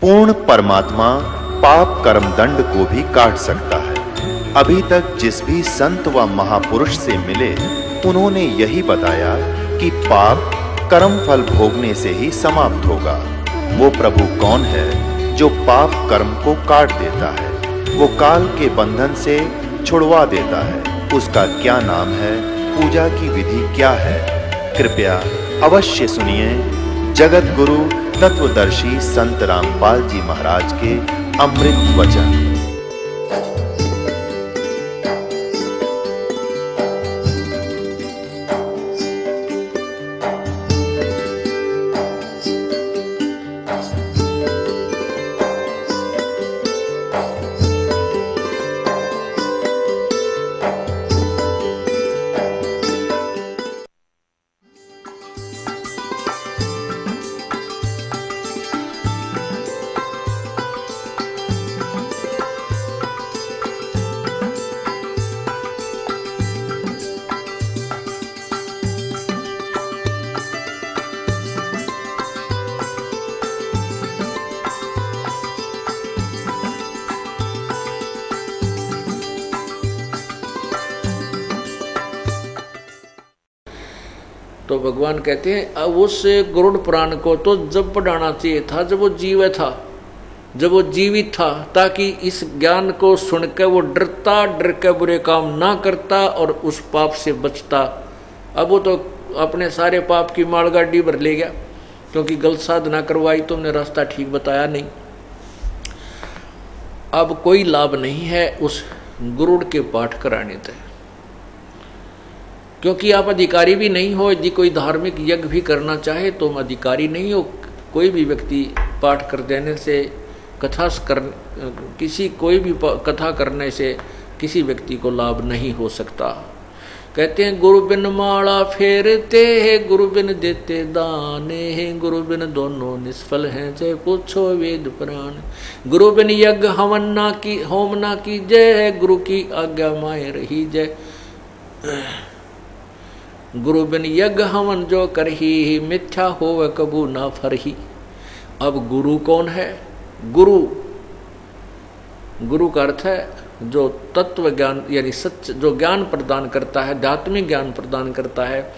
पूर्ण परमात्मा पाप कर्म दंड को भी काट सकता है। अभी तक जिस भी संत व महापुरुष से मिले उन्होंने यही बताया कि पाप कर्म फल भोगने से ही समाप्त होगा। वो प्रभु कौन है जो पाप कर्म को काट देता है, वो काल के बंधन से छुड़वा देता है। उसका क्या नाम है, पूजा की विधि क्या है? कृपया अवश्य सुनिए जगत गुरु तत्वदर्शी संत रामपाल जी महाराज के अमृत वचन। तो भगवान कहते हैं अब उस गरुड़ पुराण को तो जब पढ़ाना चाहिए था जब वो जीवित था, जब वो जीवित था, ताकि इस ज्ञान को सुनकर वो डरता, डर के बुरे काम ना करता और उस पाप से बचता। अब वो तो अपने सारे पाप की मालगाड़ी भर ले गया, क्योंकि गलत साधना करवाई, तुमने रास्ता ठीक बताया नहीं। अब कोई लाभ नहीं है उस गरुड़ के पाठ कराने से, क्योंकि आप अधिकारी भी नहीं हो। यदि कोई धार्मिक यज्ञ भी करना चाहे तो हम अधिकारी नहीं हो। कोई भी व्यक्ति पाठ कर देने से कोई भी कथा करने से किसी व्यक्ति को लाभ नहीं हो सकता। कहते हैं गुरु बिन माला फेरते हैं, गुरु बिन देते दाने हैं, गुरु बिन दोनों निष्फल हैं, जय पूछो वेद पुराण। गुरु बिन यज्ञ हवन ना की होम ना की जय, गुरु की आज्ञा माए रही जय। गुरु बिन यज्ञ हवन जो करही, मिथ्या होवे कबू ना फरही। अब गुरु कौन है? गुरु का अर्थ है जो तत्व ज्ञान यानी सच, जो ज्ञान प्रदान करता है, आध्यात्मिक ज्ञान प्रदान करता है,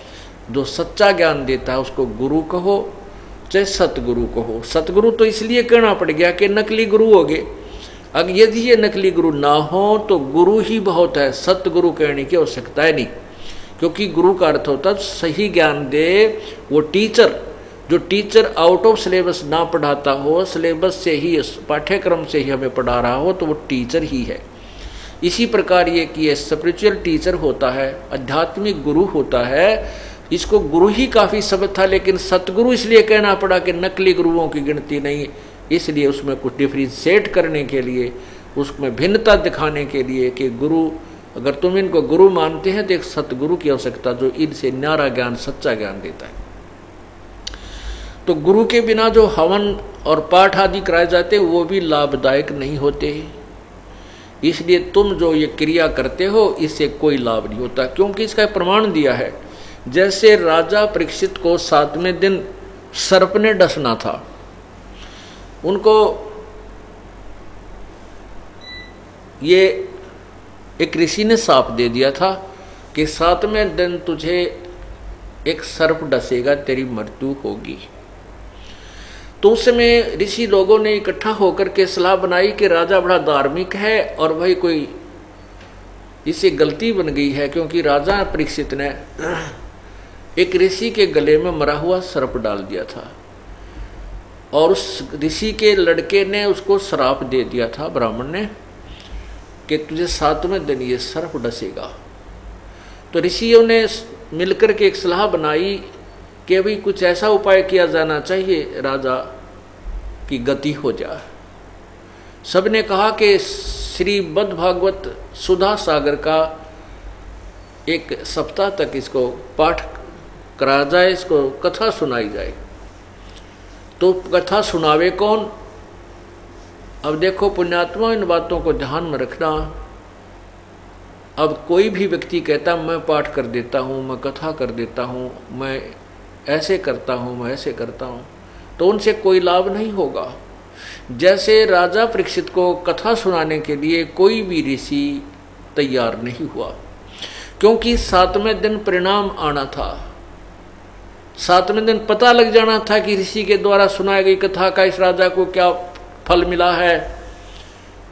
जो सच्चा ज्ञान देता है, उसको गुरु कहो चाहे सतगुरु कहो। सतगुरु तो इसलिए कहना पड़ गया कि नकली गुरु हो गए। अगर यदि ये नकली गुरु ना हो तो गुरु ही बहुत है, सतगुरु कहने की आवश्यकता है नहीं। क्योंकि गुरु का अर्थ होता है सही ज्ञान दे वो टीचर। जो टीचर आउट ऑफ सिलेबस ना पढ़ाता हो, सिलेबस से ही, पाठ्यक्रम से ही हमें पढ़ा रहा हो, तो वो टीचर ही है। इसी प्रकार ये कि ये स्पिरिचुअल टीचर होता है, आध्यात्मिक गुरु होता है। इसको गुरु ही काफ़ी शब्द था, लेकिन सतगुरु इसलिए कहना पड़ा कि नकली गुरुओं की गिनती नहीं। इसलिए उसमें कुछ डिफ्रेंशिएट करने के लिए, उसमें भिन्नता दिखाने के लिए कि गुरु, अगर तुम इनको गुरु मानते हैं तो एक सतगुरु की आवश्यकता जो इनसे न्यारा ज्ञान, सच्चा ज्ञान देता है। तो गुरु के बिना जो हवन और पाठ आदि कराए जाते हैं वो भी लाभदायक नहीं होते। इसलिए तुम जो ये क्रिया करते हो इससे कोई लाभ नहीं होता, क्योंकि इसका प्रमाण दिया है। जैसे राजा परीक्षित को 7वें दिन सर्प ने डसना था, उनको ये एक ऋषि ने साप दे दिया था कि 7वें दिन तुझे एक सर्प डसेगा, तेरी मृत्यु होगी। तो उस समय ऋषि लोगों ने इकट्ठा होकर के सलाह बनाई कि राजा बड़ा धार्मिक है और भाई कोई इससे गलती बन गई है, क्योंकि राजा परीक्षित ने एक ऋषि के गले में मरा हुआ सर्प डाल दिया था और उस ऋषि के लड़के ने उसको श्राप दे दिया था, ब्राह्मण ने, कि तुझे 7वें दिन ये सर्प डसेगा। तो ऋषियों ने मिलकर के एक सलाह बनाई कि अभी कुछ ऐसा उपाय किया जाना चाहिए राजा की गति हो जाए। सबने कहा कि श्री बद्ध भागवत सुधा सागर का एक सप्ताह तक इसको पाठ कराया जाए, इसको कथा सुनाई जाए। तो कथा सुनावे कौन? अब देखो पुण्यात्मा, इन बातों को ध्यान में रखना। अब कोई भी व्यक्ति कहता मैं पाठ कर देता हूँ, मैं कथा कर देता हूँ, मैं ऐसे करता हूँ, मैं ऐसे करता हूँ, तो उनसे कोई लाभ नहीं होगा। जैसे राजा परीक्षित को कथा सुनाने के लिए कोई भी ऋषि तैयार नहीं हुआ, क्योंकि 7वें दिन परिणाम आना था। 7वें दिन पता लग जाना था कि ऋषि के द्वारा सुनाई गई कथा का इस राजा को क्या फल मिला है।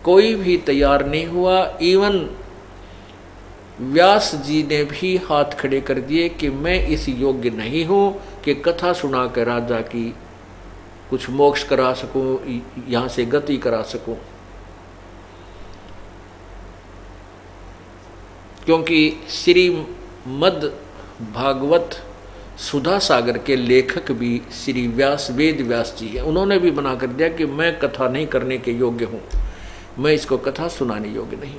कोई भी तैयार नहीं हुआ। इवन व्यास जी ने भी हाथ खड़े कर दिए कि मैं इस योग्य नहीं हूं कि कथा सुना कर राजा की कुछ मोक्ष करा सकूं, यहां से गति करा सकूं। क्योंकि श्रीमद् भागवत सुधा सागर के लेखक भी श्री व्यास वेद व्यास जी हैं। उन्होंने भी बना कर दिया कि मैं कथा नहीं करने के योग्य हूं, मैं इसको कथा सुनाने योग्य नहीं,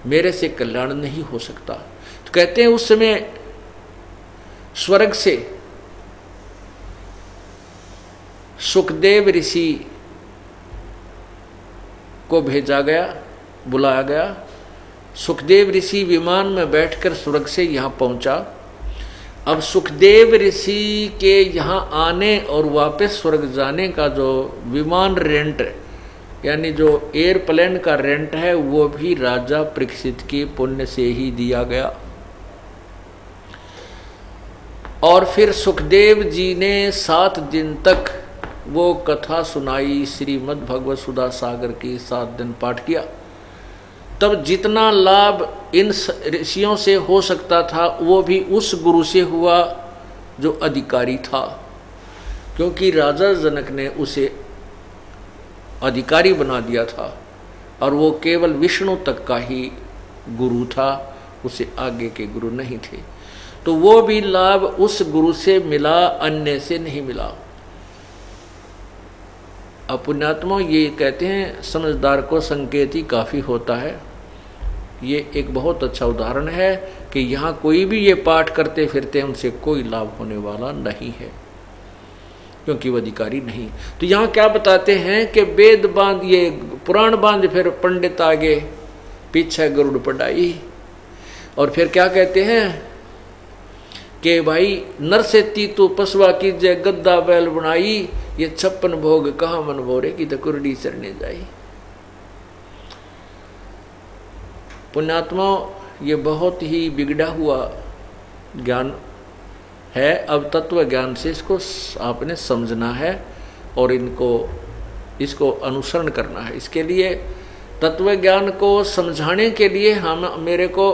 मेरे से कल्याण नहीं हो सकता। तो कहते हैं उस समय स्वर्ग से सुखदेव ऋषि को भेजा गया, बुलाया गया। सुखदेव ऋषि विमान में बैठकर स्वर्ग से यहाँ पहुंचा। अब सुखदेव ऋषि के यहाँ आने और वापस स्वर्ग जाने का जो विमान रेंट यानी जो एयरप्लेन का रेंट है वो भी राजा परीक्षित के पुण्य से ही दिया गया। और फिर सुखदेव जी ने 7 दिन तक वो कथा सुनाई, श्रीमद् भगवत सुधा सागर की 7 दिन पाठ किया। तब जितना लाभ इन ऋषियों से हो सकता था वो भी उस गुरु से हुआ जो अधिकारी था, क्योंकि राजा जनक ने उसे अधिकारी बना दिया था और वो केवल विष्णु तक का ही गुरु था, उसे आगे के गुरु नहीं थे। तो वो भी लाभ उस गुरु से मिला, अन्य से नहीं मिला। अब पुण्यात्मा ये कहते हैं समझदार को संकेत ही काफ़ी होता है। ये एक बहुत अच्छा उदाहरण है कि यहाँ कोई भी ये पाठ करते फिरते उनसे कोई लाभ होने वाला नहीं है, क्योंकि वो अधिकारी नहीं। तो यहाँ क्या बताते हैं कि वेद बांध ये पुराण बांध फिर पंडित आगे पीछे गरुड़ पढ़ाई। और फिर क्या कहते हैं कि भाई नर से तू पसवा कीजिए गद्दा बैल बनाई, ये 56 भोग कहाँ मन भोरे की तो कुरडी चढ़ने जाई। पुण्यात्मा ये बहुत ही बिगड़ा हुआ ज्ञान है। अब तत्व ज्ञान से इसको आपने समझना है और इसको अनुसरण करना है। इसके लिए तत्व ज्ञान को समझाने के लिए मेरे को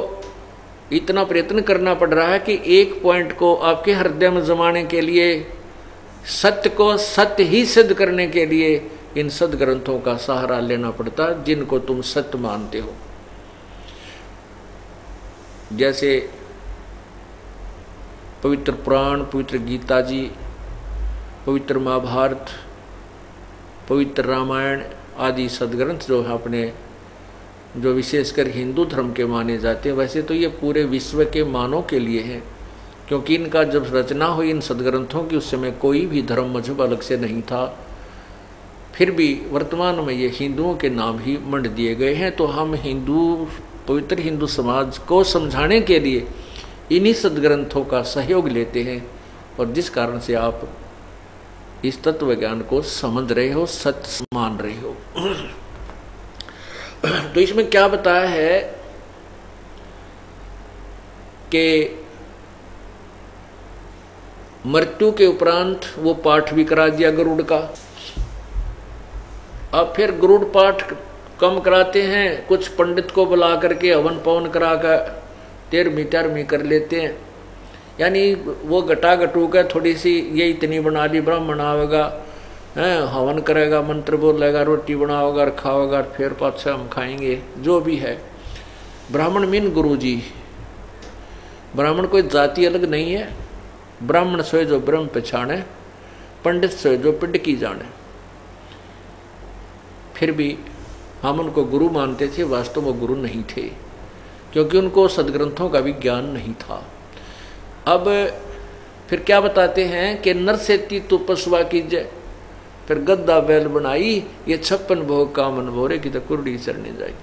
इतना प्रयत्न करना पड़ रहा है कि एक पॉइंट को आपके हृदय में जमाने के लिए, सत्य को सत्य ही सिद्ध करने के लिए इन सदग्रंथों का सहारा लेना पड़ता जिनको तुम सत्य मानते हो। जैसे पवित्र पुराण, पवित्र गीता जी, पवित्र महाभारत, पवित्र रामायण आदि सदग्रंथ जो है अपने जो विशेषकर हिंदू धर्म के माने जाते हैं, वैसे तो ये पूरे विश्व के मानव के लिए हैं, क्योंकि इनका जब रचना हुई इन सदग्रंथों की उस समय कोई भी धर्म मजहब अलग से नहीं था। फिर भी वर्तमान में ये हिंदुओं के नाम ही मंड दिए गए हैं। तो हम पवित्र हिंदू समाज को समझाने के लिए इन्हीं सदग्रंथों का सहयोग लेते हैं, और जिस कारण से आप इस तत्व ज्ञान को समझ रहे हो, सत्य मान रहे हो। तो इसमें क्या बताया है कि मृत्यु के उपरांत वो पाठ भी करा दिया गरुड़ का। अब फिर गरुड़ पाठ कम कराते हैं, कुछ पंडित को बुला करके हवन पवन करा कर 13वीं कर लेते हैं। यानी वो घटा घटू का थोड़ी सी ये इतनी बना ली, ब्राह्मण आवेगा, हवन करेगा, मंत्र बोलेगा, रोटी बनाओगा और खाओगा, फिर पाछा हम खाएंगे, जो भी है। ब्राह्मण मीन गुरु जी। ब्राह्मण कोई जाति अलग नहीं है। ब्राह्मण सोए जो ब्रह्म पहचाने, पंडित सोए जो पिंड की जाने। फिर भी हम उनको गुरु मानते थे, वास्तव में गुरु नहीं थे, क्योंकि उनको सदग्रंथों का भी ज्ञान नहीं था। अब फिर क्या बताते हैं कि नर से तू पसवा कीजिए, फिर गद्दा बैल बनाई, ये 56 भोग का मन भोरे की तो कुरडी चढ़ने जाए।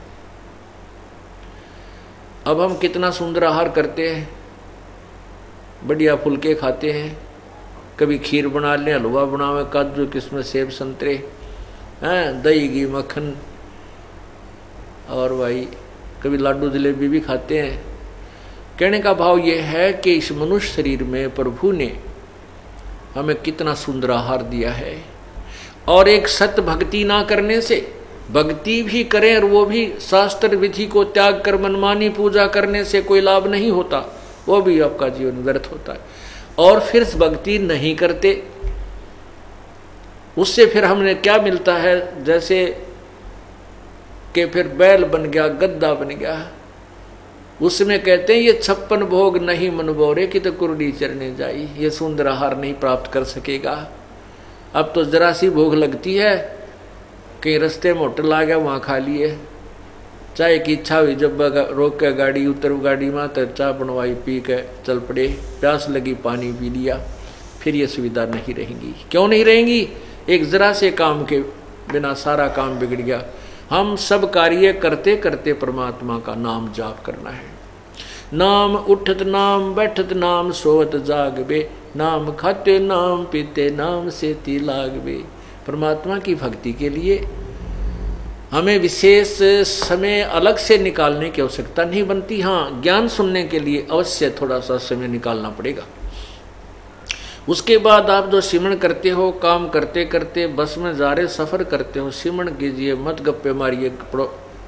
अब हम कितना सुंदर आहार करते हैं, बढ़िया फुलके खाते हैं, कभी खीर बना लें, हलवा बनावे, काजू किस्म सेब संतरे, हैं, दही घी मक्खन, और भाई कभी लाडू जलेबी भी खाते हैं। कहने का भाव यह है कि इस मनुष्य शरीर में प्रभु ने हमें कितना सुंदर आहार दिया है, और एक सत्य भक्ति ना करने से, भक्ति भी करें और वो भी शास्त्र विधि को त्याग कर मनमानी पूजा करने से कोई लाभ नहीं होता, वो भी आपका जीवन व्यर्थ होता है। और फिर भक्ति नहीं करते, उससे फिर हमने क्या मिलता है, जैसे कि फिर बैल बन गया, गद्दा बन गया। उसमें कहते हैं ये 56 भोग नहीं मन बोरे कि तो कुरडी चरने जाई, ये सुंदर आहार नहीं प्राप्त कर सकेगा। अब तो जरा सी भूख लगती है, कहीं रास्ते में होटल आ गया वहाँ खा लिए, चाय की इच्छा हुई जब रोक के गाड़ी उतर गाड़ी में तो चाय बनवाई पी के चल पड़े, प्यास लगी पानी पी लिया, फिर ये सुविधा नहीं रहेंगी। क्यों नहीं रहेंगी? एक जरा से काम के बिना सारा काम बिगड़ गया। हम सब कार्य करते करते परमात्मा का नाम जाप करना है। नाम उठत नाम बैठत नाम सोवत जागबे, नाम खाते नाम पीते नाम सेती लागबे। परमात्मा की भक्ति के लिए हमें विशेष समय अलग से निकालने की आवश्यकता नहीं बनती। हाँ, ज्ञान सुनने के लिए अवश्य थोड़ा सा समय निकालना पड़ेगा। उसके बाद आप जो सिमरण करते हो, काम करते करते बस में जा रहे सफ़र करते हो, सिमरण कीजिए, मत गप्पे मारिए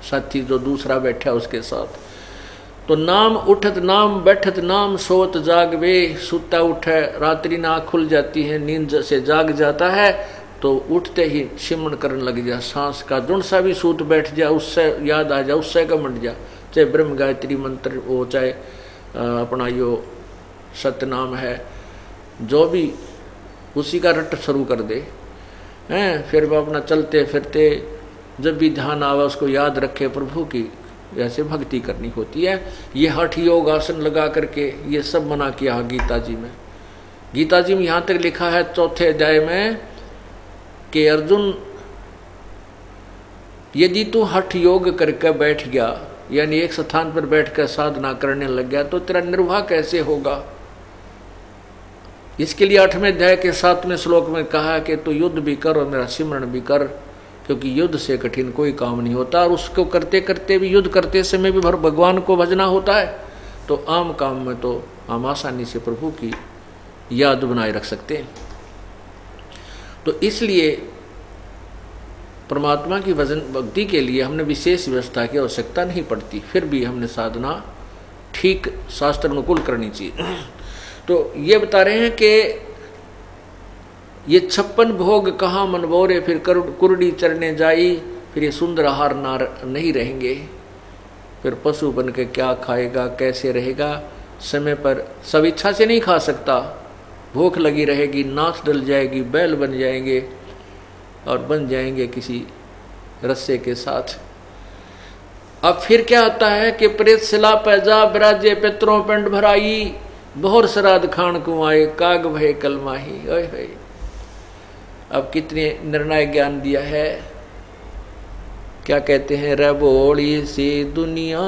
साथी जो दूसरा बैठा उसके साथ। तो नाम उठत नाम बैठत नाम सोत जागवे, सुता उठे रात्रि ना आँख खुल जाती है, नींद से जाग जाता है तो उठते ही सिमरण करने लग जा। सांस का जुण सा भी सूत बैठ जा, उससे याद आ जा, उससे का मंड जा, चाहे ब्रह्म गायत्री मंत्र हो, चाहे अपना यो सतनाम है, जो भी उसी का रट शुरू कर दे हैं। फिर वो अपना चलते फिरते जब भी ध्यान आवे उसको याद रखे प्रभु की, ऐसे भक्ति करनी होती है। ये हठ योग आसन लगा करके ये सब मना किया गीता जी में। गीता जी में यहाँ तक लिखा है 4 अध्याय में कि अर्जुन यदि तू हठ योग करके बैठ गया, यानी एक स्थान पर बैठकर साधना करने लग गया, तो तेरा निर्वाह कैसे होगा। इसके लिए 8वें अध्याय के 7वें श्लोक में कहा कि तू युद्ध भी कर और मेरा सिमरण भी कर, क्योंकि युद्ध से कठिन कोई काम नहीं होता। और उसको करते करते भी, युद्ध करते समय भी भगवान को भजना होता है, तो आम काम में तो हम आसानी से प्रभु की याद बनाए रख सकते हैं। तो इसलिए परमात्मा की भजन भक्ति के लिए हमने विशेष व्यवस्था की आवश्यकता नहीं पड़ती, फिर भी हमने साधना ठीक शास्त्र अनुकूल करनी चाहिए। तो ये बता रहे हैं कि ये 56 भोग कहाँ मनबोरे, फिर कुरडी चरने जाई, फिर ये सुंदर आहार नहीं रहेंगे, फिर पशु बन के क्या खाएगा, कैसे रहेगा। समय पर सब इच्छा से नहीं खा सकता, भूख लगी रहेगी, नाच डल जाएगी, बैल बन जाएंगे और बन जाएंगे किसी रस्से के साथ। अब फिर क्या होता है कि प्रेत सिला पैजा बिराजे पितरों पिंड भराई, बहुर श्राद्ध खान कुआए काग भय कलमाही। ओए होए, अब कितने निर्णायक ज्ञान दिया है। क्या कहते हैं, रबोड़ी सी दुनिया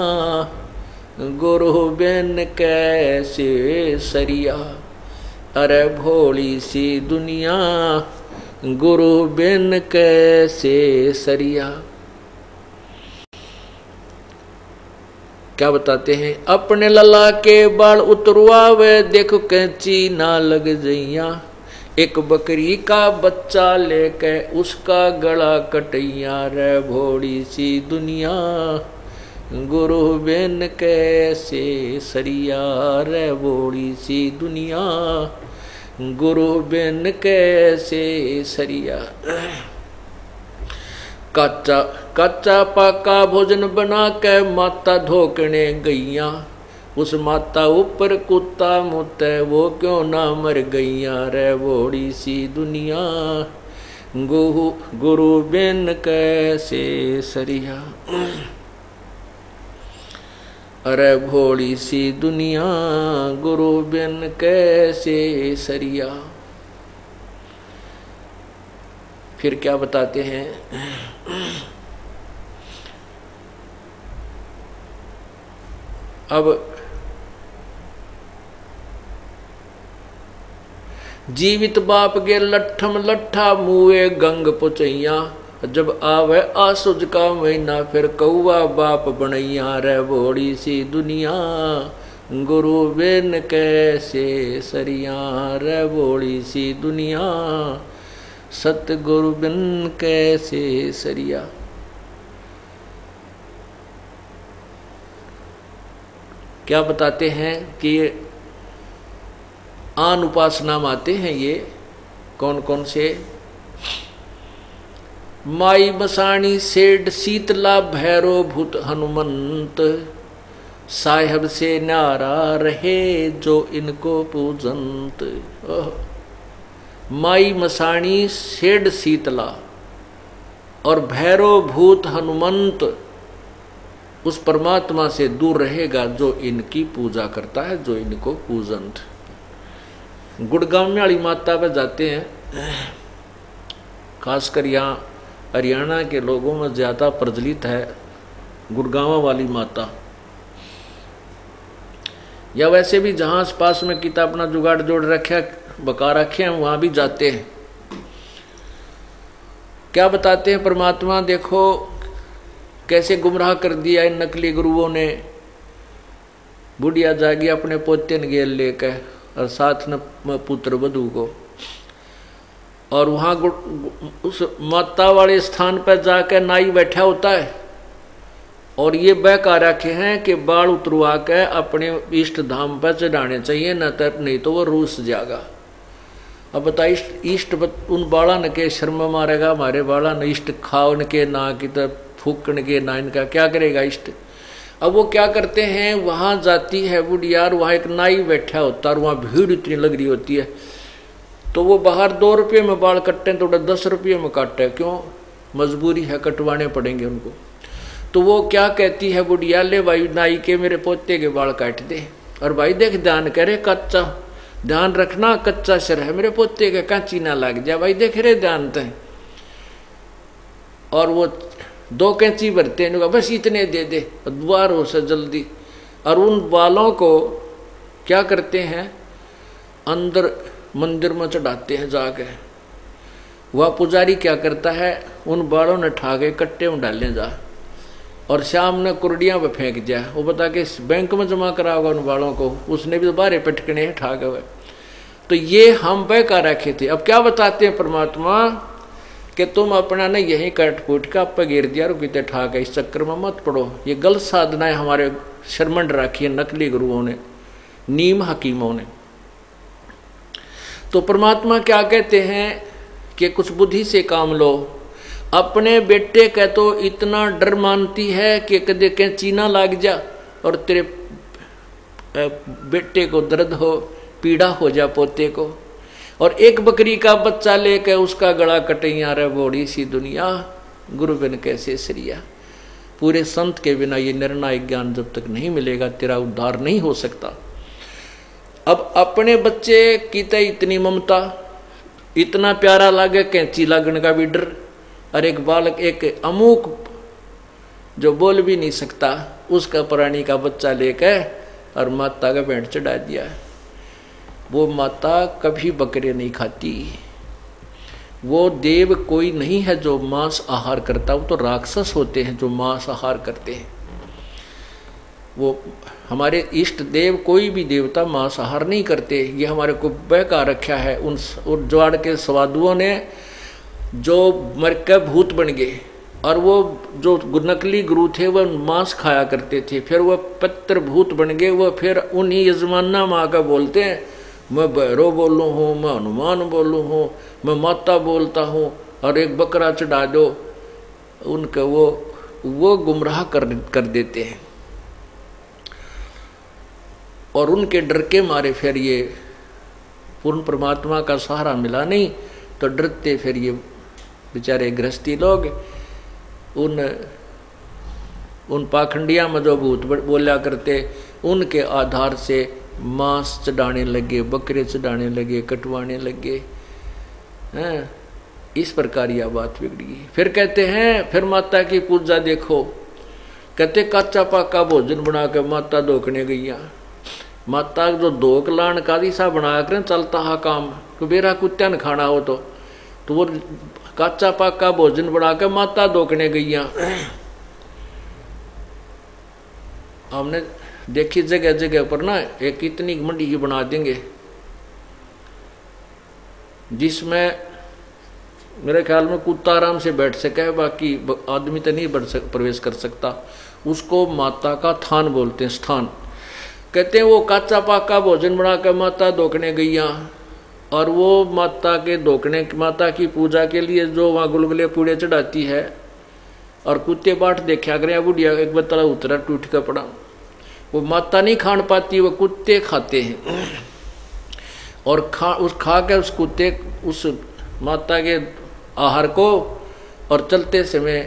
गुरु बिन कैसे सरिया, अरे भोली सी दुनिया गुरु बिन कैसे सरिया। क्या बताते हैं, अपने लला के बाल उतरवावे, देखो कैंची ना लग जइया, एक बकरी का बच्चा लेके उसका गला कटैया, रे भोड़ी सी दुनिया गुरु बिन कैसे सरिया, रे भोड़ी सी दुनिया गुरु बिन कैसे सरिया। कच्चा पाका भोजन बना के माता धोकने गैया, उस माता ऊपर कुत्ता मुते वो क्यों ना मर गैया, रे भोड़ी सी दुनिया गुरु बिन कैसे सरिया, अरे भोड़ी सी दुनिया गुरु बिन कैसे सरिया। फिर क्या बताते हैं, अब जीवित बाप के लट्ठम लट्ठा मुए गंग पुचैया, जब आवे आसुज का महीना फिर कौआ बाप बनैया रे बोड़ी सी दुनिया, गुरु बिन कैसे सरिया रे बोड़ी सी दुनिया, सतगुरु बिन कैसे सरिया। क्या बताते हैं कि ये आन उपासना में आते हैं, ये कौन कौन से? माई बसाणी सेठ शीतला भैरो भूत हनुमंत, साहेब से न्यारा रहे जो इनको पूजंत। माई मसाणी सेठ शीतला और भैरो भूत हनुमंत उस परमात्मा से दूर रहेगा जो इनकी पूजा करता है, जो इनको पूजंत। गुड़गांव में वाली माता पे जाते हैं, खासकर यहाँ हरियाणा के लोगों में ज़्यादा प्रचलित है गुड़गांव वाली माता, या वैसे भी जहाँ आस पास में किता अपना जुगाड़ जोड़ रखे बका रखे हैं वहाँ भी जाते हैं। क्या बताते हैं परमात्मा? देखो कैसे गुमराह कर दिया इन नकली गुरुओं ने। बुढ़िया जागी अपने पोते ने गेल लेकर और साथ न पुत्र वधू को, और वहाँ उस माता वाले स्थान पर जाकर नाई बैठा होता है और ये बहका रखे हैं कि बाल उतरवा के अपने इष्ट धाम पर चढ़ाने चाहिए, न तो नहीं तो वो रूस जाएगा। अब बता इष्ट उन बाला न के शर्म मारेगा, हमारे बाला न इष्ट खाओ न के ना की तो फूकण के ना, इनका क्या करेगा इष्ट। अब वो क्या करते हैं, वहाँ जाती है बुढ़िया, वहाँ एक नाई बैठा होता है और वहाँ भीड़ इतनी लग रही होती है, तो वो बाहर 2 रुपये में बाल कटते हैं तो 10 रुपये में काटते हैं। क्यों? मजबूरी है, कटवाने पड़ेंगे उनको। तो वो क्या कहती है बुढ़िया, ले भाई नाई के मेरे पोते के बाल काट दे, और भाई देख ध्यान करे, कच्चा ध्यान रखना, कच्चा सिर है मेरे पोते के, कांची ना लग जाए भाई, देख रहे ध्यान तय। और वो 2 कैंची भरते हैं, बस इतने दे दे द्वार हो से जल्दी। और उन बालों को क्या करते हैं, अंदर मंदिर में चढ़ाते हैं जाके। वह पुजारी क्या करता है, उन बालों ने ठा के कट्टे में डालने जा और शाम ने कुर्डियाँ पे फेंक दिया। वो बता के बैंक में जमा करा होगा उन बालों को, उसने भी बारे पटकने हैं ठा गए। तो ये हम बहका रखे थे। अब क्या बताते हैं परमात्मा कि तुम अपना न यहीं कट फूट का आप गिर दिया और कितने ठा के, इस चक्कर में मत पड़ो। ये गलत साधनाएं हमारे शर्मंड रखी है नकली गुरुओं ने, नीम हकीमों ने। तो परमात्मा क्या कहते हैं कि कुछ बुद्धि से काम लो। अपने बेटे का तो इतना डर मानती है कि कदे कैंची ना लाग जा और तेरे बेटे को दर्द हो, पीड़ा हो जा पोते को। और एक बकरी का बच्चा लेकर उसका गला कटैया रे बोड़ी सी दुनिया, गुरु बिन कैसे सरिया। पूरे संत के बिना ये निर्णायक ज्ञान जब तक नहीं मिलेगा तेरा उद्धार नहीं हो सकता। अब अपने बच्चे की तो इतनी ममता, इतना प्यारा लागे, कैंची लागने का भी डर। और एक बालक, एक अमुक जो बोल भी नहीं सकता, उसका प्राणी का बच्चा लेकर और माता का भेंट चढ़ा दिया। वो माता कभी बकरे नहीं खाती। वो देव कोई नहीं है जो मांस आहार करता, वो तो राक्षस होते हैं जो मांस आहार करते हैं। वो हमारे इष्ट देव, कोई भी देवता मांसाहार नहीं करते। ये हमारे को बहका रखा है उन ज्वाड़ के स्वादुओं ने, जो मर के भूत बन गए। और वो जो नकली गुरु थे वह मांस खाया करते थे, फिर वह पत्र भूत बन गए। वह फिर उन्हीं यजमाना माँ का बोलते हैं, मैं भैरव बोलूँ हूँ, मैं हनुमान बोलूँ हूँ, मैं माता बोलता हूँ, और एक बकरा चढ़ा दो। उनका वो गुमराह कर देते हैं। और उनके डर के मारे फिर ये पूर्ण परमात्मा का सहारा मिला नहीं, तो डरते फिर ये बेचारे गृहस्थी लोग उन पाखंडिया में जो भूत बोला करते, उनके आधार से मांस चढ़ाने लगे, बकरे चढ़ाने लगे, कटवाने लगे हैं। इस प्रकार यह बात बिगड़ी। फिर कहते हैं, फिर माता की पूजा देखो, कहते कच्चा पक्का भोजन बना के माता धोकने गई। माता जो धोक लान का दिशा बना कर चलता है काम, तो बेरा कुत्ता न खाना हो तो तो वो काचा पाका भोजन बना के माता दोकने गईया। हमने देखी जगह जगह पर ना एक इतनी मंडी ही बना देंगे जिसमें मेरे ख्याल में कुत्ता आराम से बैठ सके, बाकी आदमी तो नहीं प्रवेश कर सकता। उसको माता का थान बोलते हैं, स्थान कहते हैं। वो काचा पाका भोजन बना कर माता दोकने गईया, और वो माता के दोकने, माता की पूजा के लिए जो वहाँ गुलगुले पूड़े चढ़ाती है, और कुत्ते बाट देखा करें। बुढ़िया एक बतला उतरा टूट कर पड़ा, वो माता नहीं खान पाती, वो कुत्ते खाते हैं। और खा के उस कुत्ते उस माता के आहार को, और चलते समय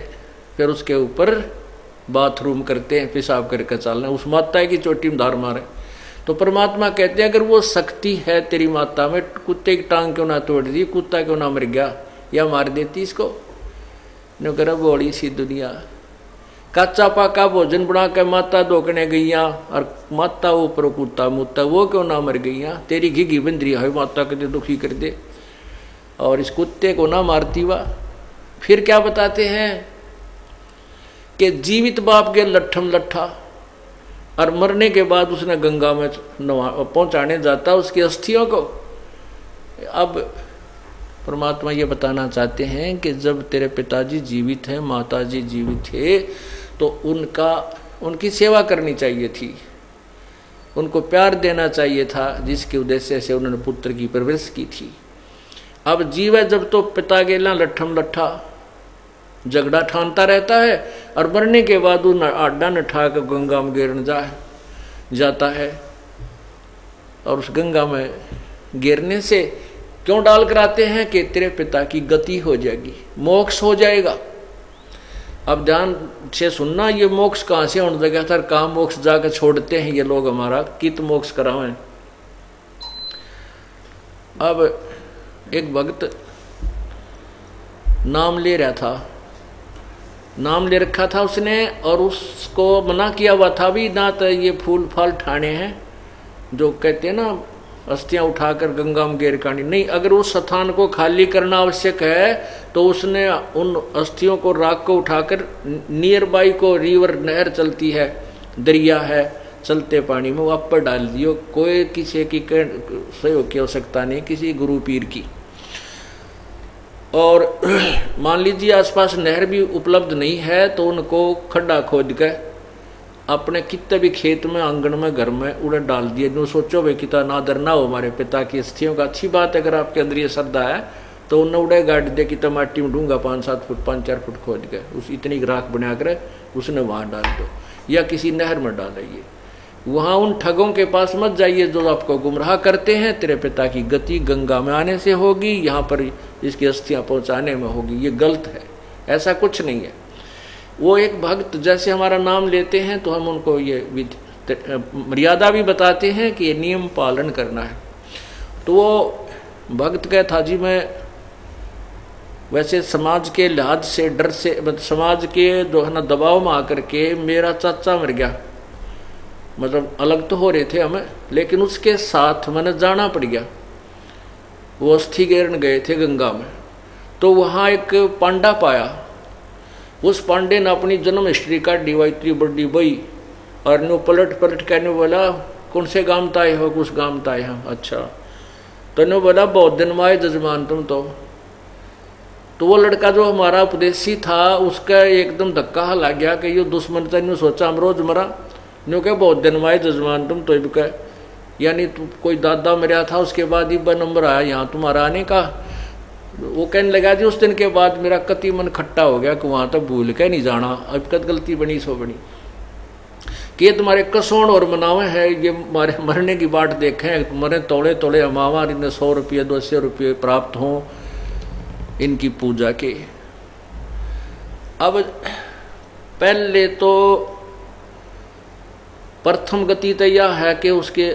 फिर उसके ऊपर बाथरूम करते हैं, पेशाब करके चलना, उस माता की चोटी में धार मारे। तो परमात्मा कहते हैं अगर वो शक्ति है तेरी माता में, कुत्ते की टांग क्यों ना तोड़ दी, कुत्ता क्यों ना मर गया, या मार देती इसको। न कर बोली सी दुनिया। काचा पाका भोजन बना के माता दोकने गईया, और माता ऊपर कुत्ता मुत्ता, वो क्यों ना मर गईया। तेरी घिघी बंदरी है माता के दुखी कर दे, और इस कुत्ते को ना मारती वा। फिर क्या बताते हैं कि जीवित बाप के लट्ठम लट्ठा, और मरने के बाद उसने गंगा में पहुंचाने जाता उसकी अस्थियों को। अब परमात्मा ये बताना चाहते हैं कि जब तेरे पिताजी जीवित हैं, माताजी जीवित थे, तो उनकी सेवा करनी चाहिए थी, उनको प्यार देना चाहिए था, जिसके उद्देश्य से उन्होंने पुत्र की परवरिश की थी। अब जीव है जब तो पिता गेला लट्ठम लट्ठा झगड़ा ठानता रहता है, और मरने के बाद उन आड्डा न ठा कर गंगा में गिरने जाता है। और उस गंगा में गिरने से क्यों डाल कर आते हैं कि तेरे पिता की गति हो जाएगी, मोक्ष हो जाएगा। अब ध्यान से सुनना, ये मोक्ष कहाँ से होने लगा था, कहाँ मोक्ष जाकर छोड़ते हैं ये लोग हमारा, कित मोक्ष करावें। अब एक भक्त नाम ले रहा था, नाम ले रखा था उसने, और उसको मना किया हुआ था भी ना, तो ये फूल फाल ठाने हैं जो कहते हैं ना अस्थियां उठाकर गंगा में गेर कानी नहीं। अगर उस स्थान को खाली करना आवश्यक है तो उसने उन अस्थियों को, राख को उठाकर नियर बाई को रिवर नहर चलती है, दरिया है, चलते पानी में वो पर डाल दियो। कोई किसी की सहयोग की आवश्यकता नहीं, किसी गुरु पीर की। और मान लीजिए आसपास नहर भी उपलब्ध नहीं है, तो उनको खड्डा खोद के अपने कितने भी खेत में, आंगन में, घर में उड़े डाल दिए। जो सोचो भाई कितना नादर ना हो हमारे पिता की अस्थियों का, अच्छी बात है। अगर आपके अंदर ये श्रद्धा है तो उन्हें उड़े गाड़ दे कि माटी में ढूंगा 5-7 फुट 5-4 फुट खोद के उस इतनी राख बना कर उसने वहाँ डाल दो, या किसी नहर में डालिए। वहाँ उन ठगों के पास मत जाइए जो आपको गुमराह करते हैं। तेरे पिता की गति गंगा में आने से होगी, यहाँ पर इसकी अस्थियाँ पहुँचाने में होगी। ये गलत है, ऐसा कुछ नहीं है। वो एक भक्त जैसे हमारा नाम लेते हैं तो हम उनको ये मर्यादा भी बताते हैं कि ये नियम पालन करना है। तो वो भक्त कहता था जी मैं वैसे समाज के लिहाज से, डर से, समाज के जो है ना दबाव में आकर के मेरा चाचा मर गया, मतलब अलग तो हो रहे थे हमें, लेकिन उसके साथ मैंने जाना पड़ गया। वो अस्थि गिरन गए थे गंगा में, तो वहाँ एक पांडा पाया। उस पांडे ने अपनी जन्म हिस्ट्री का डी इतनी बड़ी बई, और नो पलट कहने बोला कौन से गांव ताए हो, कुछ गांव ताए हम। अच्छा, तो ने बोला बहुत दिन माए जजमान तुम तो वो लड़का जो हमारा उपदेशी था उसका एकदम धक्का हला गया कि ये दुश्मन तेन सोचा हम रोज मरा। नो क्या बहुत दिन माए जजमान तुम तो कह, यानी तू कोई दादा मरा था उसके बाद ही नंबर आया यहाँ तुम्हारा आने का। वो कहने लगा जी उस दिन के बाद मेरा कति मन खट्टा हो गया कि वहाँ तक भूल के नहीं जाना, अब कद गलती बनी सो बनी कि ये तुम्हारे कसौण और मनावे है, ये हमारे मरने की बाट देखें, मरे तोड़े तोड़े हमावा, इन्हें 100 रुपये 200 रुपये प्राप्त हों इनकी पूजा के। अब पहले तो प्रथम गति तो यह है कि उसके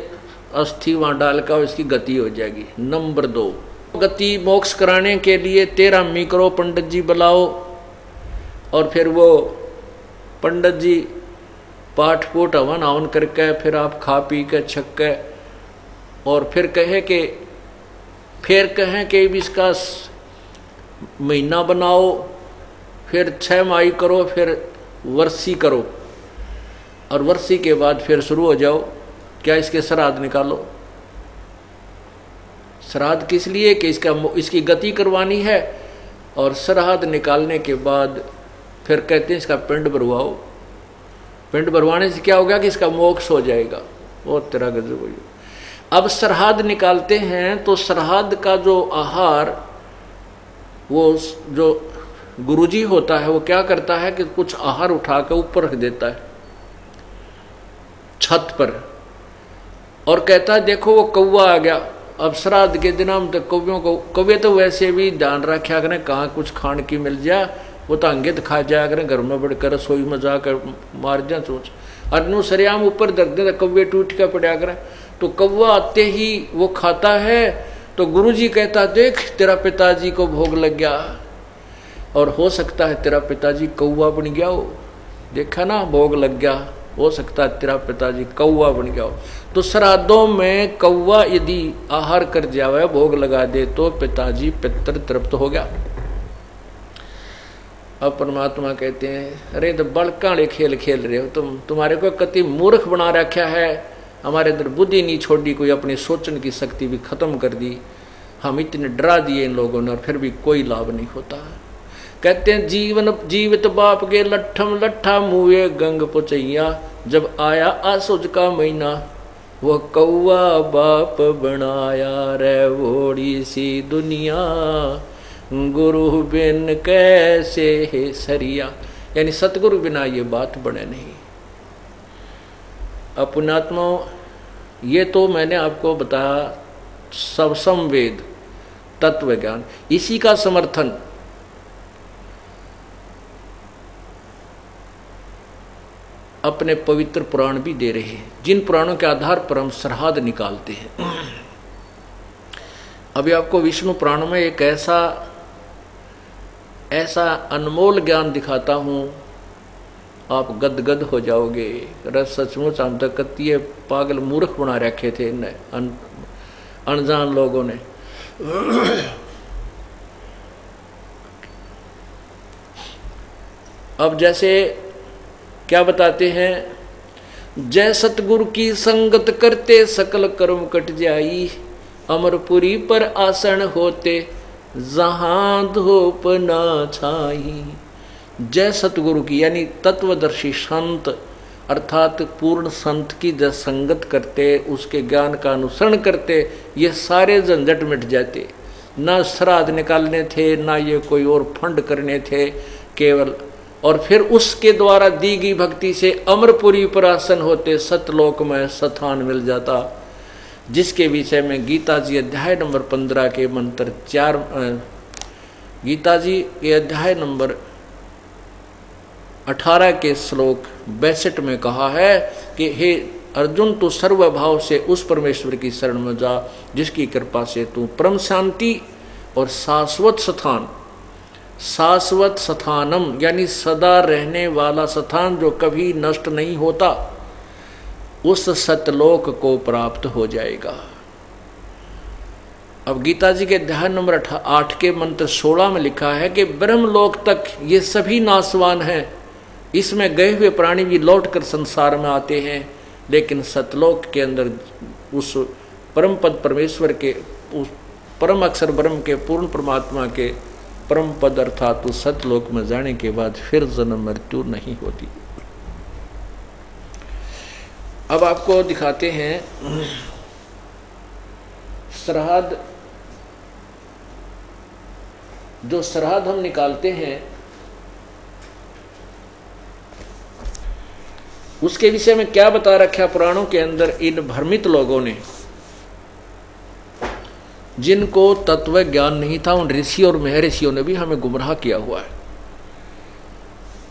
अस्थि वहाँ डाल कर इसकी गति हो जाएगी। नंबर 2 गति मोक्ष कराने के लिए 13 मिक्रो पंडित जी बुलाओ, और फिर वो पंडित जी पाठ पूठ हवन हवन करके फिर आप खा पी के छक के, और फिर कहें कि इसका महीना बनाओ, फिर 6 माही करो, फिर वर्षी करो, और वर्षी के बाद फिर शुरू हो जाओ क्या इसके श्राद्ध निकालो। श्राद्ध किस लिए कि इसकी गति करवानी है, और श्राद्ध निकालने के बाद फिर कहते हैं इसका पिंड भरवाओ। पिंड भरवाने से क्या होगा कि इसका मोक्ष हो जाएगा। वो तेरा गजब हो। अब श्राद्ध निकालते हैं तो श्राद्ध का जो आहार, वो जो गुरुजी होता है वो क्या करता है कि कुछ आहार उठा के ऊपर रख देता है छत पर, और कहता है देखो वो कौवा आ गया। अब श्राद्ध के दिन हम तो कौवे तो वैसे भी ध्यान रखा करें कहाँ कुछ खाने की मिल जाए, वो तो अंगित खा जाया करें, घर में बढ़कर रसोई में जाकर मार जाए सोच, अनु सरियाम ऊपर धर दे कौवे टूट के पड़ा करें। तो कौवा आते ही वो खाता है, तो गुरुजी कहता देख तेरा पिताजी को भोग लग गया, और हो सकता है तेरा पिताजी कौवा बन गया हो। देखा ना, भोग लग गया, हो सकता है तेरा पिताजी कौवा बन गया हो। तो श्राद्धों में कौवा यदि आहार कर जावे, भोग लगा दे, तो पिताजी पितर तृप्त हो गया। अब परमात्मा कहते हैं अरे तो बड़काले खेल खेल रहे हो तुम, तुम्हारे को कति मूर्ख बना रखा है, हमारे अंदर बुद्धि नहीं छोड़ी, कोई अपनी सोचने की शक्ति भी खत्म कर दी, हम इतने डरा दिए इन लोगों ने और फिर भी कोई लाभ नहीं होता। कहते हैं जीवित बाप के लट्ठम लट्ठा मुए गंग पुचैया, जब आया आसुज का महीना वो कौवा बाप बनाया रे वोड़ी सी दुनिया, गुरु बिन कैसे है सरिया। यानी सतगुरु बिना ये बात बने नहीं। अपनात्मा, ये तो मैंने आपको बताया सब संवेद तत्व ज्ञान, इसी का समर्थन अपने पवित्र पुराण भी दे रहे हैं, जिन पुराणों के आधार पर हम श्राद्ध निकालते हैं। अभी आपको विष्णु पुराण में एक ऐसा अनमोल ज्ञान दिखाता हूँ, आप गदगद हो जाओगे। रस सचमुच हम तक कत्ती पागल मूर्ख बना रखे थे अनजान लोगों ने। अब जैसे क्या बताते हैं, जय सतगुरु की संगत करते सकल कर्म कट जाई, अमरपुरी पर आसन होते जहां धूप ना छाई। जय सतगुरु की यानी तत्वदर्शी संत अर्थात पूर्ण संत की जब संगत करते, उसके ज्ञान का अनुसरण करते, ये सारे झंझट मिट जाते। ना श्राद्ध निकालने थे, ना ये कोई और फंड करने थे केवल, और फिर उसके द्वारा दी गई भक्ति से अमरपुरी पर आसन होते, सतलोक में स्थान मिल जाता, जिसके विषय में गीता जी अध्याय नंबर 15 के मंत्र 4, गीता जी के अध्याय नंबर 18 के श्लोक 62 में कहा है कि हे अर्जुन, तू सर्वभाव से उस परमेश्वर की शरण में जा जिसकी कृपा से तू परम शांति और शाश्वत स्थान, शाश्वत स्थानम यानी सदा रहने वाला स्थान जो कभी नष्ट नहीं होता, उस सतलोक को प्राप्त हो जाएगा। अब गीता जी के अध्याय नंबर 8 के मंत्र 16 में लिखा है कि ब्रह्मलोक तक ये सभी नासवान हैं, इसमें गए हुए प्राणी भी लौटकर संसार में आते हैं, लेकिन सतलोक के अंदर उस परम पद परमेश्वर के, उस परम अक्षर ब्रह्म के पूर्ण परमात्मा के परम पद अर्थात उस सतलोक में जाने के बाद फिर जन्म मृत्यु नहीं होती। अब आपको दिखाते हैं श्राद्ध, जो श्राद्ध हम निकालते हैं उसके विषय में क्या बता रखा पुराणों के अंदर। इन भ्रमित लोगों ने, जिनको तत्व ज्ञान नहीं था, उन ऋषि और महर्षियों ने भी हमें गुमराह किया हुआ है।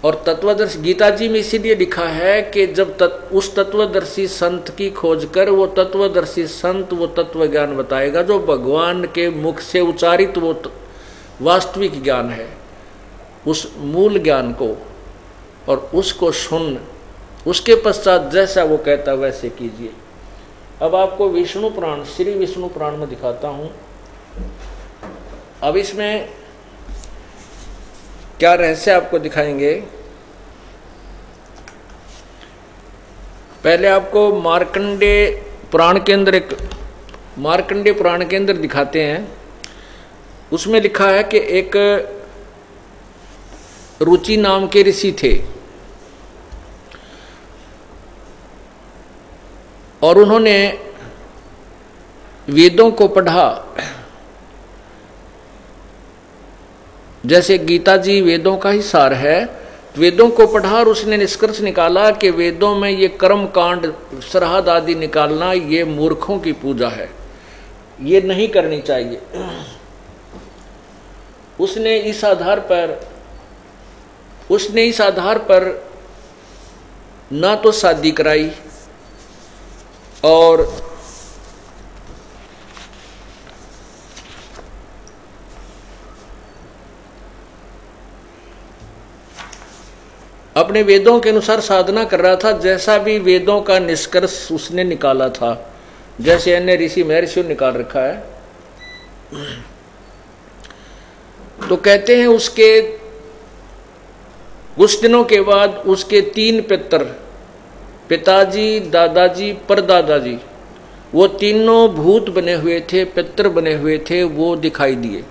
और तत्वदर्शी गीता जी में इसीलिए लिखा है कि जब उस तत्वदर्शी संत की खोज कर, वो तत्वदर्शी संत वो तत्व ज्ञान बताएगा जो भगवान के मुख से उच्चारित वो वास्तविक ज्ञान है, उस मूल ज्ञान को, और उसको सुन, उसके पश्चात जैसा वो कहता वैसे कीजिए। अब आपको विष्णु पुराण, श्री विष्णु पुराण में दिखाता हूँ। अब इसमें क्या रहस्य आपको दिखाएंगे। पहले आपको मार्कंडेय पुराण के अंदर दिखाते हैं। उसमें लिखा है कि एक रुचि नाम के ऋषि थे और उन्होंने वेदों को पढ़ा। जैसे गीता जी वेदों का ही सार है, वेदों को पढ़ा और उसने निष्कर्ष निकाला कि वेदों में ये कर्म कांड श्राद्ध आदि निकालना ये मूर्खों की पूजा है, ये नहीं करनी चाहिए। उसने इस आधार पर ना तो शादी कराई और अपने वेदों के अनुसार साधना कर रहा था, जैसा भी वेदों का निष्कर्ष उसने निकाला था, जैसे अन्य ऋषि महर्षियों ने निकाल रखा है। तो कहते हैं उसके कुछ दिनों के बाद उसके 3 पितर, पिताजी, दादाजी, परदादाजी, वो तीनों भूत बने हुए थे, पितर बने हुए थे, वो दिखाई दिए।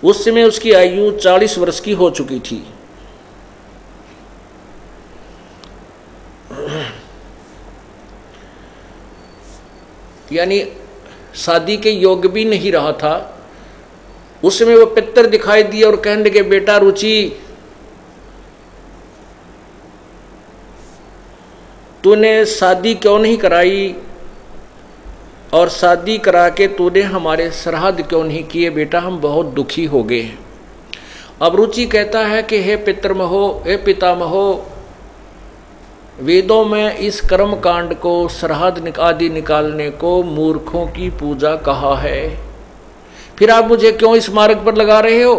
उस समय उसकी आयु 40 वर्ष की हो चुकी थी। यानी शादी के योग्य भी नहीं रहा था। उस समय वो पितर दिखाई दिए और कहने लगे, बेटा रुचि, तूने शादी क्यों नहीं कराई और शादी करा के तूने हमारे श्राद्ध क्यों नहीं किए बेटा, हम बहुत दुखी हो गए हैं। अब रुचि कहता है कि हे पितरमहो, हे पितामहो, वेदों में इस कर्म कांड को, श्राद्ध आदि निकालने को मूर्खों की पूजा कहा है, फिर आप मुझे क्यों इस मार्ग पर लगा रहे हो।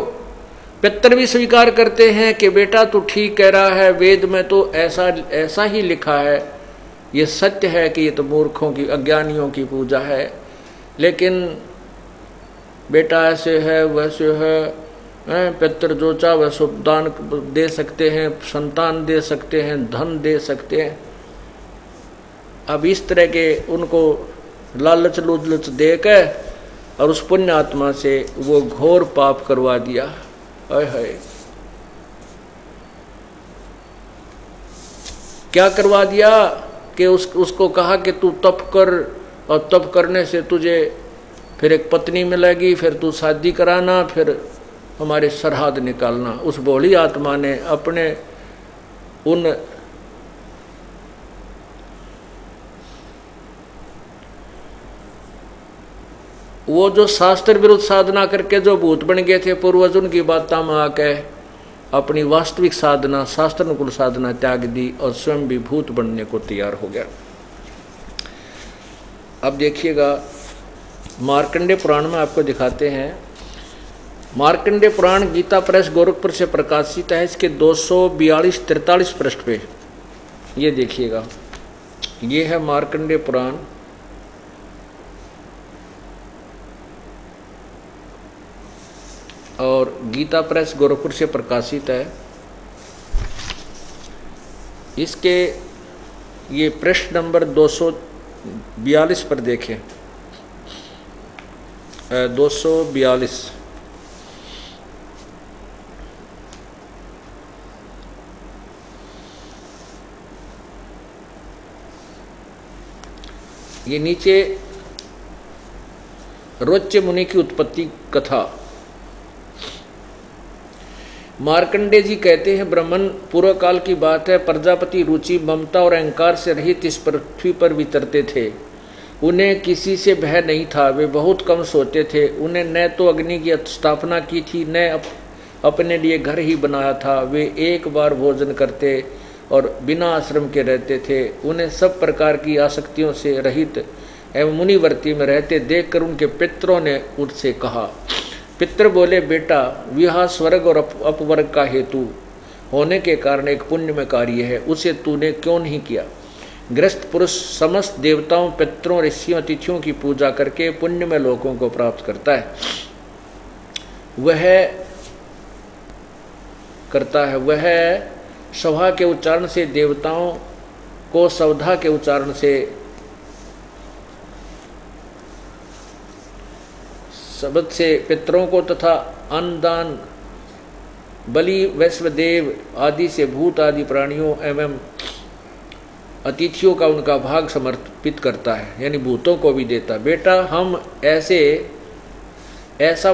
पितर भी स्वीकार करते हैं कि बेटा तू ठीक कह रहा है, वेद में तो ऐसा ही लिखा है, ये सत्य है कि ये तो मूर्खों की, अज्ञानियों की पूजा है, लेकिन बेटा ऐसे है वैसे है, पितर जो चाहे वैसे दान दे सकते हैं, संतान दे सकते हैं, धन दे सकते हैं। अब इस तरह के उनको लालच लुलच दे के और उस पुण्य आत्मा से वो घोर पाप करवा दिया। है क्या करवा दिया कि उसको कहा कि तू तप कर और तप करने से तुझे फिर एक पत्नी मिलेगी, फिर तू शादी कराना, फिर हमारे श्राद्ध निकालना। उस भोली आत्मा ने अपने उन वो जो शास्त्र विरुद्ध साधना करके जो भूत बन गए थे पूर्वज, उनकी बातों में आके अपनी वास्तविक साधना, शास्त्र अनुकूल साधना त्याग दी और स्वयं भी भूत बनने को तैयार हो गया। अब देखिएगा मार्कंडेय पुराण में आपको दिखाते हैं। मार्कंडेय पुराण गीता प्रेस गोरखपुर से प्रकाशित है। इसके 242-43 पृष्ठ पे ये देखिएगा, ये है मार्कंडेय पुराण। और गीता प्रेस गोरखपुर से प्रकाशित है। इसके ये पृष्ठ नंबर 242 पर देखें, 242। ये नीचे रोच्य मुनि की उत्पत्ति कथा। मार्कंडेय जी कहते हैं, ब्राह्मण पूर्व काल की बात है, प्रजापति रुचि ममता और अहंकार से रहित इस पृथ्वी पर विचरते थे। उन्हें किसी से भय नहीं था, वे बहुत कम सोते थे। उन्हें न तो अग्नि की स्थापना की थी, न अपने लिए घर ही बनाया था। वे एक बार भोजन करते और बिना आश्रम के रहते थे। उन्हें सब प्रकार की आसक्तियों से रहित एवं मुनिवर्ती में रहते देखकर उनके पितरों ने उनसे कहा। पितर बोले, बेटा विवाह स्वर्ग और अपवर्ग का हेतु होने के कारण एक पुण्यमय कार्य है, उसे तूने क्यों नहीं किया। गृहस्थ पुरुष समस्त देवताओं, पितरों, ऋषियों, तिथियों की पूजा करके पुण्यमय लोकों को प्राप्त करता है। वह करता है वह सभा के उच्चारण से देवताओं को, सवधा के उच्चारण से शब्द से पितरों को तथा अन्नदान बलि वैश्वदेव आदि से भूत आदि प्राणियों एवं अतिथियों का उनका भाग समर्पित करता है, यानी भूतों को भी देता। बेटा हम ऐसा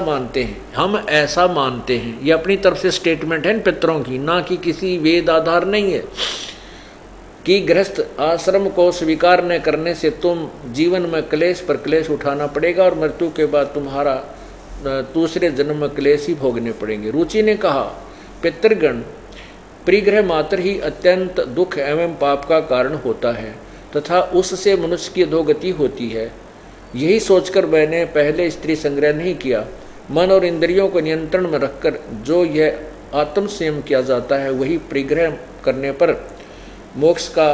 मानते हैं, ये अपनी तरफ से स्टेटमेंट है इन पितरों की, ना कि किसी वेद आधार नहीं है, कि गृहस्थ आश्रम को स्वीकार न करने से तुम जीवन में क्लेश पर क्लेश उठाना पड़ेगा और मृत्यु के बाद तुम्हारा दूसरे जन्म में क्लेश ही भोगने पड़ेंगे। रुचि ने कहा, पितृगण परिग्रह मात्र ही अत्यंत दुख एवं पाप का कारण होता है तथा उससे मनुष्य की अधोगति होती है। यही सोचकर मैंने पहले स्त्री संग्रह नहीं किया। मन और इंद्रियों को नियंत्रण में रखकर जो यह आत्म संयम किया जाता है वही परिग्रह करने पर मोक्ष का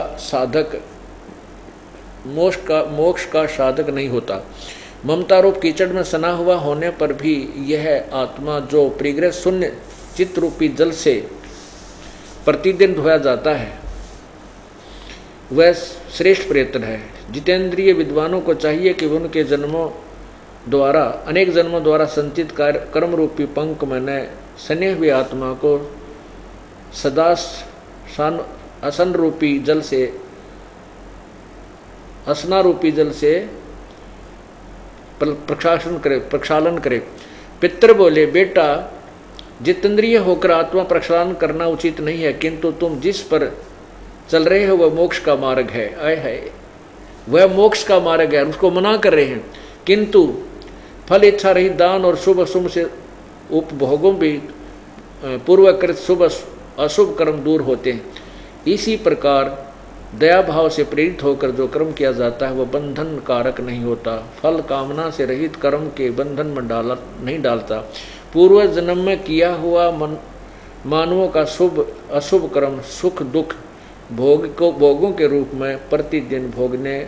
साधक नहीं होता। ममता रूप कीचड़ में सना हुआ होने पर भी यह आत्मा जो परिग्रह शून्य चित्त रूपी जल से प्रतिदिन धोया जाता है वह श्रेष्ठ प्रयत्न है। जितेंद्रिय विद्वानों को चाहिए कि उनके अनेक जन्मों द्वारा संचित कर्म रूपी पंख में सने हुए आत्मा को सदा असना रूपी जल से प्रक्षालन करे। पितर बोले, बेटा जितेंद्रिय होकर आत्मा प्रक्षालन करना उचित नहीं है, किंतु तुम जिस पर चल रहे हो वह मोक्ष का मार्ग है। वह मोक्ष का मार्ग है, उसको मना कर रहे हैं, किंतु फल इच्छा रहित दान और शुभ अशुभ से उपभोगों भी पूर्वकृत शुभ अशुभ कर्म दूर होते हैं। इसी प्रकार दया भाव से प्रेरित होकर जो कर्म किया जाता है वह बंधन कारक नहीं होता। फल कामना से रहित कर्म के बंधन में नहीं डालता। पूर्व जन्म में किया हुआ मानवों का शुभ अशुभ कर्म सुख दुख भोगों के रूप में प्रतिदिन भोगने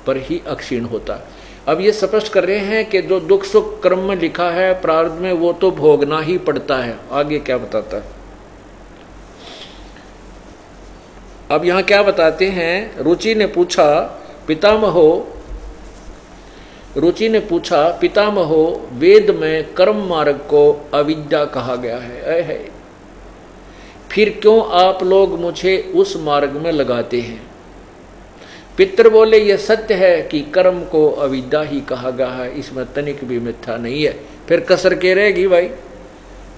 पर ही अक्षीण होता। अब ये स्पष्ट कर रहे हैं कि जो दुख सुख कर्म में लिखा है प्रारब्ध में वो तो भोगना ही पड़ता है। आगे क्या बताता है, अब यहाँ क्या बताते हैं। रुचि ने पूछा पितामहो वेद में कर्म मार्ग को अविद्या कहा गया है, फिर क्यों आप लोग मुझे उस मार्ग में लगाते हैं। पितर बोले, यह सत्य है कि कर्म को अविद्या ही कहा गया है, इसमें तनिक भी मिथ्या नहीं है। फिर कसर के रहेगी भाई।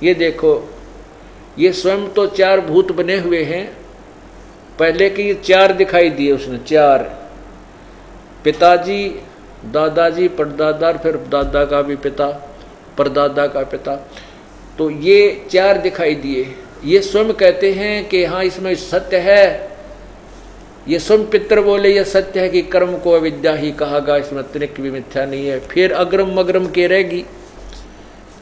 ये देखो, ये स्वयं तो 4 भूत बने हुए हैं, पहले की 4 दिखाई दिए उसने, 4 पिताजी, दादाजी, परदादा, फिर दादा का भी पिता, परदादा का पिता, तो ये 4 दिखाई दिए। ये स्वयं कहते हैं कि हाँ इसमें सत्य है। ये स्वयं पितर बोले, यह सत्य है कि कर्म को अविद्या ही कहा गया, इसमें तनिक भी मिथ्या नहीं है। फिर अग्रम मग्रम के रहेगी।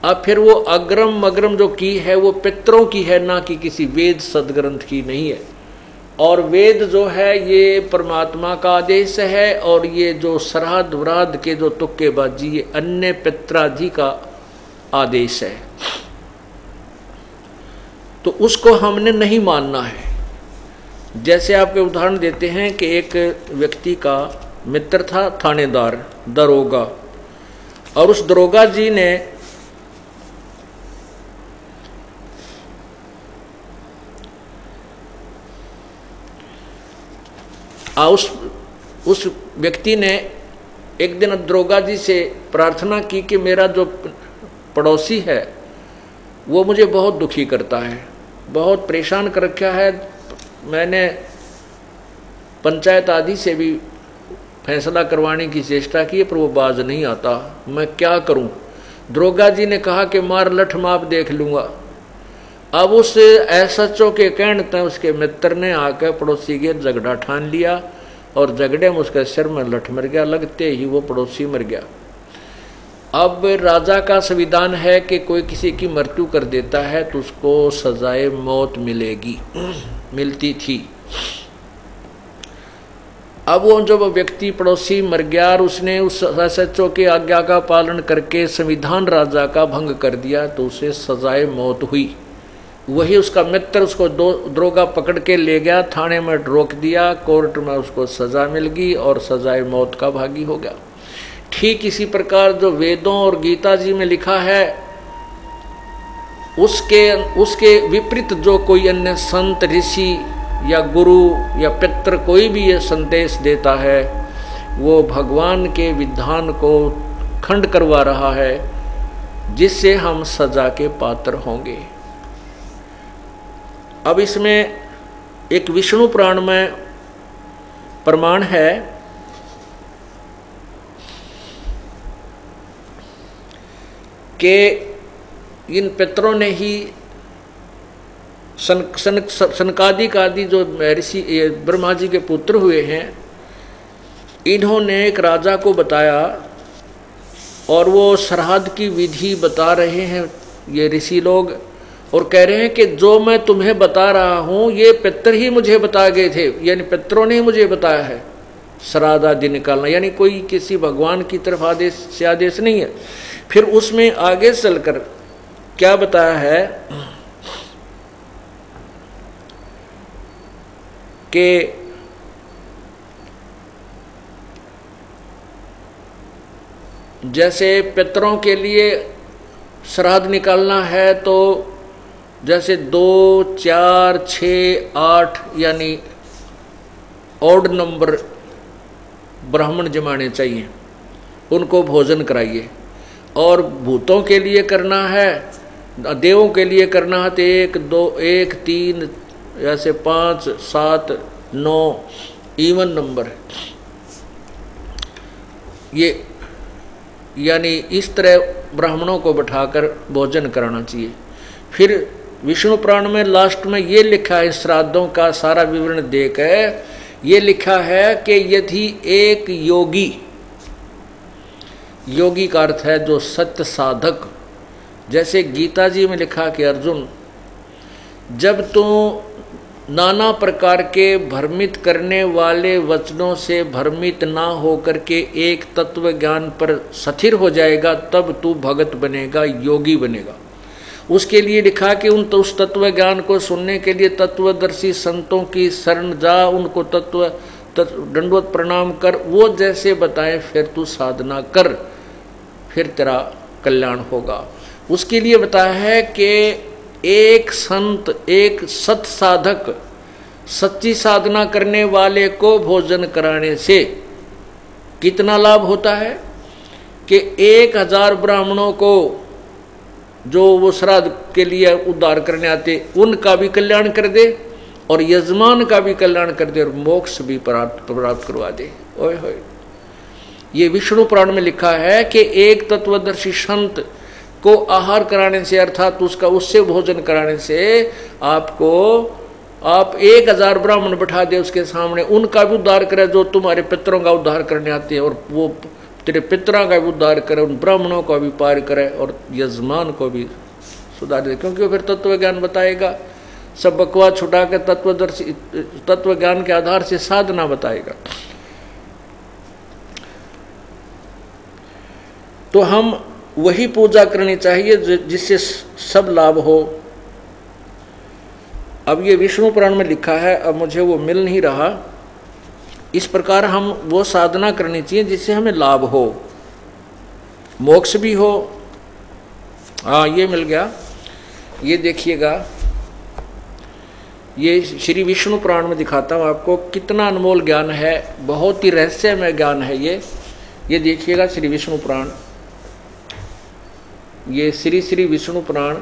अब फिर वो अग्रम मग्रम जो की है वो पितरों की है, ना कि किसी वेद सदग्रंथ की नहीं है। और वेद जो है ये परमात्मा का आदेश है, और ये जो श्राद्ध व्राद्ध के जो तुक्केबाजी ये अन्य पित्रादि का आदेश है, तो उसको हमने नहीं मानना है। जैसे आपके उदाहरण देते हैं कि एक व्यक्ति का मित्र था थानेदार, दरोगा, और उस दरोगा जी ने उस व्यक्ति ने एक दिन दरोगा जी से प्रार्थना की कि मेरा जो पड़ोसी है वो मुझे बहुत दुखी करता है, बहुत परेशान कर रखा है। मैंने पंचायत आदि से भी फैसला करवाने की चेष्टा की पर वो बाज नहीं आता, मैं क्या करूं। दरोगा जी ने कहा कि मार लठ माप देख लूँगा। अब उस एसएचओ के कहने तक उसके मित्र ने आकर पड़ोसी के झगड़ा ठान लिया, और झगड़े में उसके सिर में लठ मर गया, लगते ही वो पड़ोसी मर गया। अब राजा का संविधान है कि कोई किसी की मृत्यु कर देता है तो उसको सजाए मौत मिलेगी, मिलती थी। अब वो जब व्यक्ति पड़ोसी मर गया और उसने उस एसएचओ के आज्ञा का पालन करके संविधान राजा का भंग कर दिया तो उसे सजाए मौत हुई। वही उसका मित्र उसको दरोगा पकड़ के ले गया, थाने में रोक दिया, कोर्ट में उसको सज़ा मिल गई और सजाए मौत का भागी हो गया। ठीक इसी प्रकार जो वेदों और गीता जी में लिखा है उसके विपरीत जो कोई अन्य संत ऋषि या गुरु या पितर कोई भी ये संदेश देता है वो भगवान के विधान को खंड करवा रहा है, जिससे हम सजा के पात्र होंगे। अब इसमें एक विष्णु पुराण में प्रमाण है कि इन पितरों ने ही सनकादिक आदि जो ऋषि ब्रह्मा जी के पुत्र हुए हैं, इन्होंने एक राजा को बताया और वो श्राद्ध की विधि बता रहे हैं ये ऋषि लोग, और कह रहे हैं कि जो मैं तुम्हें बता रहा हूँ ये पितर ही मुझे बता गए थे, यानी पितरों ने ही मुझे बताया है श्राद्ध आदि निकालना, यानी कोई किसी भगवान की तरफ आदेश नहीं है। फिर उसमें आगे चलकर क्या बताया है कि जैसे पितरों के लिए श्राद्ध निकालना है तो जैसे 2, 4, 6, 8 यानी ऑड नंबर ब्राह्मण जमाने चाहिए, उनको भोजन कराइए। और भूतों के लिए करना है, देवों के लिए करना है तो 1, 2, 1, 3 ऐसे 5, 7, 9 इवन नंबर है ये, यानी इस तरह ब्राह्मणों को बैठाकर भोजन कराना चाहिए। फिर विष्णु पुराण में लास्ट में ये लिखा है, श्राद्धों का सारा विवरण देकर ये लिखा है कि यदि एक योगी का अर्थ है जो सत्य साधक, जैसे गीता जी में लिखा कि अर्जुन जब तू नाना प्रकार के भ्रमित करने वाले वचनों से भ्रमित ना होकर के एक तत्व ज्ञान पर स्थिर हो जाएगा तब तू भगत बनेगा, योगी बनेगा। उसके लिए लिखा कि उस तत्व ज्ञान को सुनने के लिए तत्वदर्शी संतों की शरण जा, उनको दंडवत प्रणाम कर, वो जैसे बताएं फिर तू साधना कर, फिर तेरा कल्याण होगा। उसके लिए बताया है कि एक संत, एक सत साधक, सच्ची साधना करने वाले को भोजन कराने से कितना लाभ होता है कि 1000 ब्राह्मणों को जो वो श्राद्ध के लिए उद्धार करने आते उनका भी कल्याण कर दे और यजमान का भी कल्याण कर दे और मोक्ष भी प्राप्त करवा दे। ओए होए, ये विष्णु पुराण में लिखा है कि एक तत्वदर्शी संत को आहार कराने से, अर्थात उससे भोजन कराने से आप 1000 ब्राह्मण बैठा दे उसके सामने, उनका भी उद्धार करे जो तुम्हारे पितरों का उद्धार करने आते हैं, और वो तेरे पितरों का भी उद्धार करे, उन ब्राह्मणों का भी पार करे और यजमान को भी सुधार दे, क्योंकि फिर तत्व ज्ञान बताएगा। सब बकवास छुटा के तत्व ज्ञान के आधार से साधना बताएगा। तो हम वही पूजा करनी चाहिए जिससे सब लाभ हो। अब ये विष्णु पुराण में लिखा है, अब मुझे वो मिल नहीं रहा। इस प्रकार हम वो साधना करनी चाहिए जिससे हमें लाभ हो, मोक्ष भी हो। हाँ, ये मिल गया। ये देखिएगा, ये श्री विष्णु पुराण में दिखाता हूँ आपको कितना अनमोल ज्ञान है, बहुत ही रहस्यमय ज्ञान है ये देखिएगा श्री विष्णु पुराण, ये श्री विष्णु पुराण,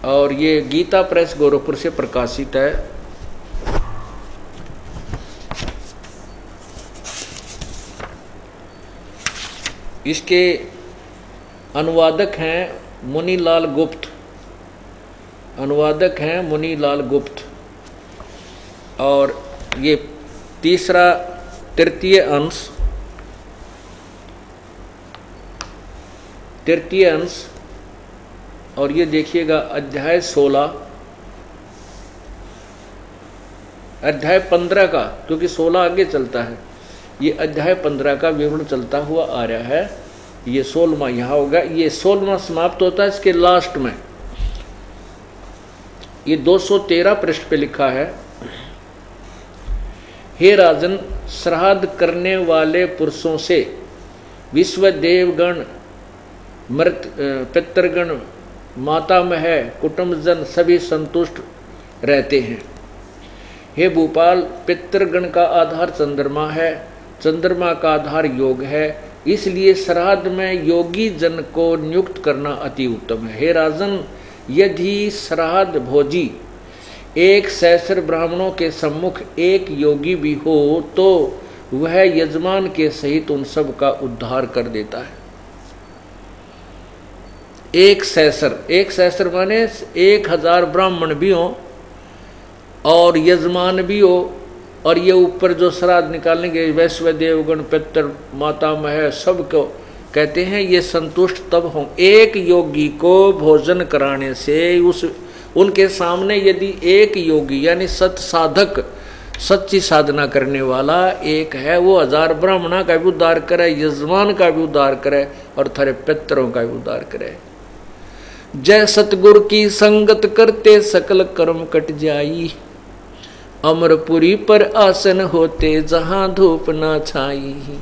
और ये गीता प्रेस गोरखपुर से प्रकाशित है। इसके अनुवादक हैं मुनीलाल गुप्त, और ये तृतीय अंश, और ये देखिएगा अध्याय 16, अध्याय 15 का, क्योंकि 16 आगे चलता है, ये अध्याय 15 का विवरण चलता हुआ आ रहा है। ये 16वां यहाँ होगा, ये 16वां समाप्त होता है इसके लास्ट में। ये 213 पृष्ठ पे लिखा है, हे राजन, श्राद्ध करने वाले पुरुषों से विश्व देवगण, मृत पितृगण, मातामह, कुटुंबजन सभी संतुष्ट रहते हैं। हे भूपाल, पितृगण का आधार चंद्रमा है, चंद्रमा का आधार योग है, इसलिए श्राद्ध में योगी जन को नियुक्त करना अति उत्तम है। हे राजन, यदि श्राद्ध भोजी 1 सहस्र ब्राह्मणों के सम्मुख एक योगी भी हो तो वह यजमान के सहित उन सब का उद्धार कर देता है। 1 सहस्र माने 1000 ब्राह्मण भी हो और यजमान भी हो, और ये ऊपर जो श्राद्ध निकालेंगे वैश्व देवगण, पितर, मातामह सबको कहते हैं ये संतुष्ट तब हों। एक योगी को भोजन कराने से उनके सामने यदि एक योगी यानी सत साधक, सच्ची साधना करने वाला एक है, वो 1000 ब्राह्मणा का भी उद्धार करे, यजमान का भी उद्धार करे और थारे पितरों का भी उद्धार करे। जय सतगुरु की संगत करते सकल कर्म कट जाई, अमरपुरी पर आसन होते जहां धूप ना छाई।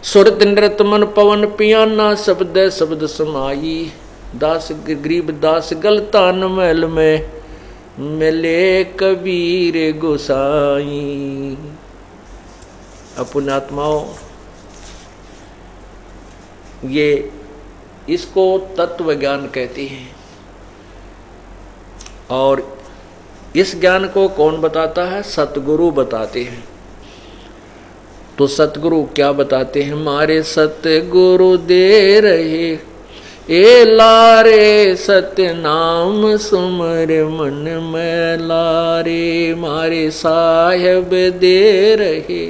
सुरत नृत मन पवन पियाना, शब्द शब्द समाई। दास गरीब दास गलतान महल में, मिले कबीर गोसाई। अपने आत्माओं, ये इसको तत्व ज्ञान कहते हैं। और इस ज्ञान को कौन बताता है? सतगुरु बताते हैं। तो सतगुरु क्या बताते हैं? मारे सतगुरु दे रहे ए लारे, सत्य नाम सुमर मन में लारे। मारे साहेब दे रहे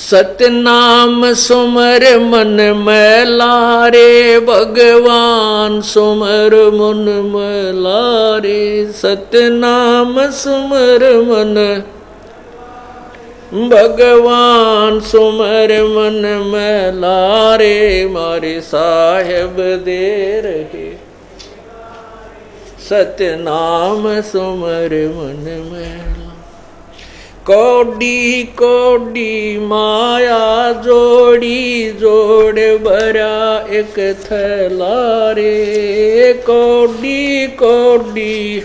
सत्य नाम सुमर मन में लारे, भगवान सुमर मन में लारे। सत्य नाम सुमर मन, भगवान सुमर मन में लारे। मारे साहेब दे रहे सत्य नाम सुमर मन में। कोडी कोडी माया जोड़ी, जोड़ भरा एक थैला रे। कोडी कोडी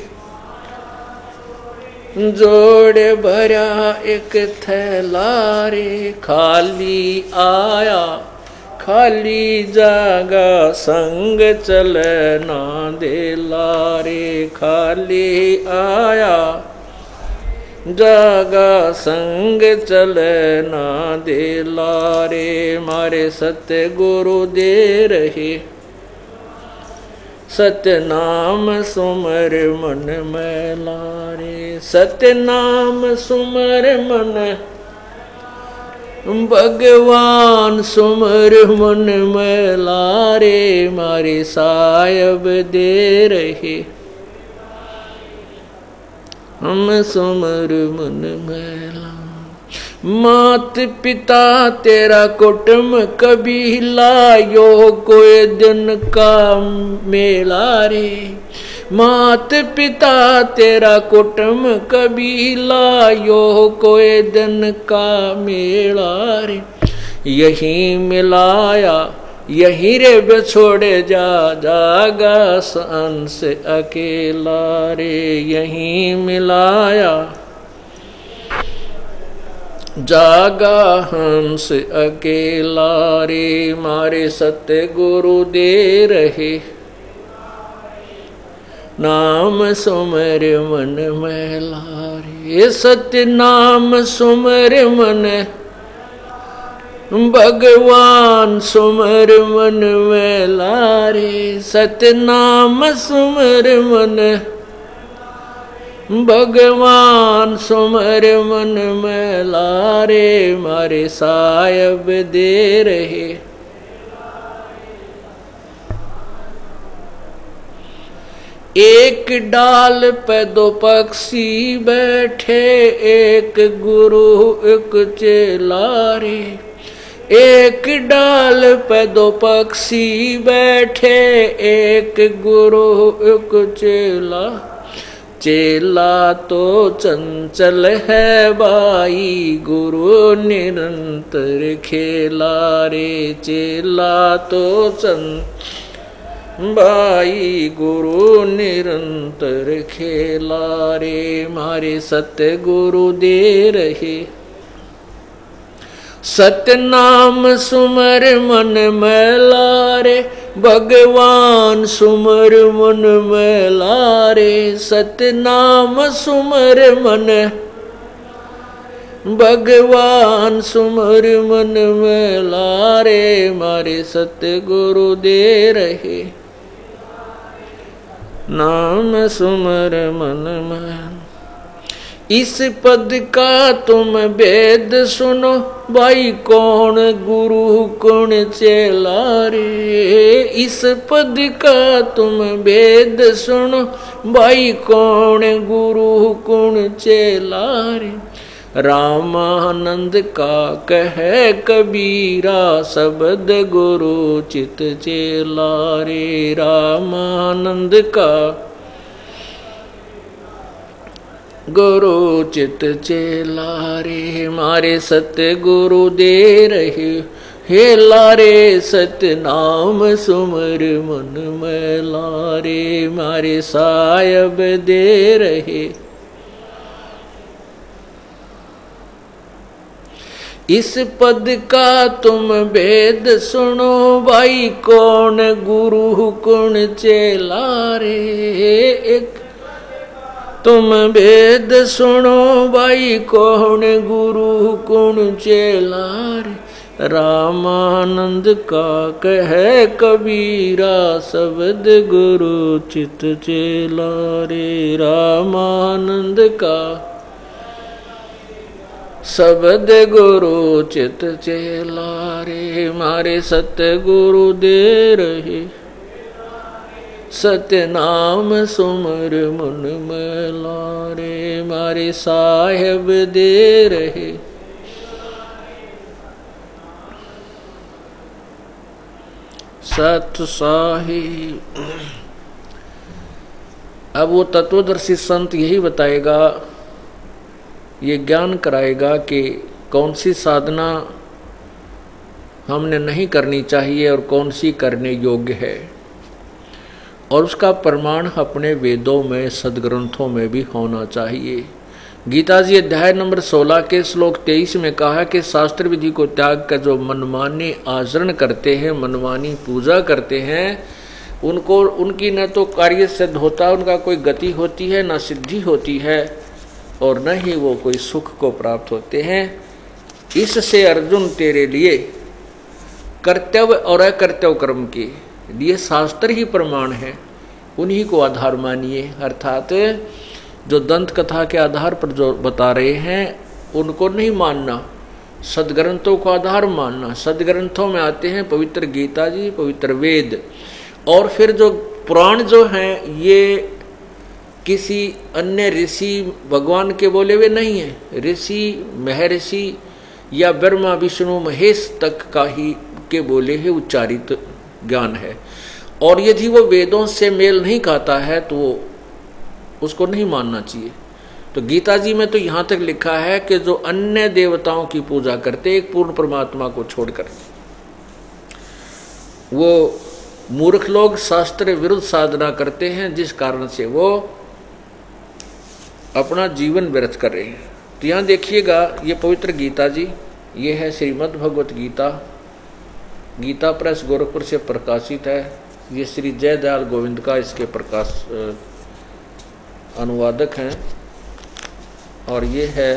जोड़ भरा एक थैला रे। खाली आया खाली जागा, संग चले ना दे लारे। खाली आया जागा, संग चले ना दे लारे। मारे सत्य गुरु दे रहे सत्य नाम सुमर मन में लारे। सत्य नाम सुमर मन, भगवान सुमर मन में लारे। मारे साहेब दे रहे हम सुमर मन में ला। मात पिता तेरा कुटुंब कभी लायो, कोई दिन का मेला रे। मात पिता तेरा कुटुंब कभी लायो, कोई दिन का मेला रे। यही मिलाया यही रे बिछोड़े जा, जागा संस अकेला रे। यही मिलाया जागा हंस अकेला रे। मारे सत्य गुरु दे रहे नाम सुमर मन में लारे। सत्य नाम सुमर मन, भगवान सुमर मन में लारे। सत्य नाम सुमर मन, भगवान सुमर मन में लारे। मारे साहेब दे रहे एक डाल पे 2 पक्षी बैठे, एक गुरु एक चेला रे। एक डाल पे 2 पक्षी बैठे, एक गुरु एक चेला। चेला तो चंचल है भाई, गुरु निरंतर खेला रे। चेला तो भाई, गुरु निरंतर खेला रे। मारे सत्य गुरु दे रहे, सत्य नाम सुमर मन में लारे। भगवान सुमर मन में लारे, सत्य नाम सुमर मन, भगवान सुमर मन में लारे। मारे सत्य गुरु दे रहे, नाम सुमर मन में। इस पद का तुम वेद सुनो भाई, कौन गुरु कौन चेला रे। इस पद का तुम वेद सुनो भाई, कौन गुरु कौन चेला रे। रामानंद का कहे कबीरा, शब्द गुरु चित चेला रे। रामानंद का गुरु चित चेला रे। मारे सत्य गुरु दे रहे, हे लारे। सत्य नाम सुमर मन में लारे। मारे सायब दे रहे, इस पद का तुम वेद सुनो भाई, कौन गुरु कौन चेला रे। एक तुम वेद सुनो भाई, कौन गुरु कौन चेला रे। रामानंद का कहे कबीरा, शब्द गुरु चित चेला रे। रामानंद का शब्द गुरु चित चेला रे। मारे सत्य गुरु दे रहे, सत्य नाम सुमर मन में लारे। मारे साहेब दे रहे, सत साहिब। अब वो तत्वदर्शी संत यही बताएगा, ये ज्ञान कराएगा कि कौन सी साधना हमने नहीं करनी चाहिए और कौन सी करने योग्य है, और उसका प्रमाण अपने वेदों में सदग्रंथों में भी होना चाहिए। गीता जी अध्याय नंबर 16 के श्लोक 23 में कहा कि शास्त्र विधि को त्याग कर जो मनमाने आचरण करते हैं, मनमानी पूजा करते हैं, उनको उनकी न तो कार्य सिद्ध होता, उनका कोई गति होती है, न सिद्धि होती है, और न ही वो कोई सुख को प्राप्त होते हैं। इससे अर्जुन तेरे लिए कर्तव्य और अकर्तव्य कर्म के लिए शास्त्र ही प्रमाण है, उन्हीं को आधार मानिए। अर्थात जो दंत कथा के आधार पर जो बता रहे हैं उनको नहीं मानना, सदग्रंथों को आधार मानना। सदग्रंथों में आते हैं पवित्र गीता जी, पवित्र वेद, और फिर जो पुराण जो हैं ये किसी अन्य ऋषि भगवान के बोले हुए नहीं है। ऋषि, महर्षि या ब्रह्मा विष्णु महेश तक का ही के बोले हुए उच्चारित ज्ञान है, और यदि वो वेदों से मेल नहीं खाता है तो वो उसको नहीं मानना चाहिए। तो गीता जी में तो यहाँ तक लिखा है कि जो अन्य देवताओं की पूजा करते एक पूर्ण परमात्मा को छोड़कर, वो मूर्ख लोग शास्त्र विरुद्ध साधना करते हैं, जिस कारण से वो अपना जीवन व्यर्थ कर रहे हैं। तो यहाँ देखिएगा, ये पवित्र गीता जी, ये है श्रीमद् भगवत गीता, गीता प्रेस गोरखपुर से प्रकाशित है। ये श्री जयदयाल गोविंद का इसके प्रकाश अनुवादक हैं, और ये है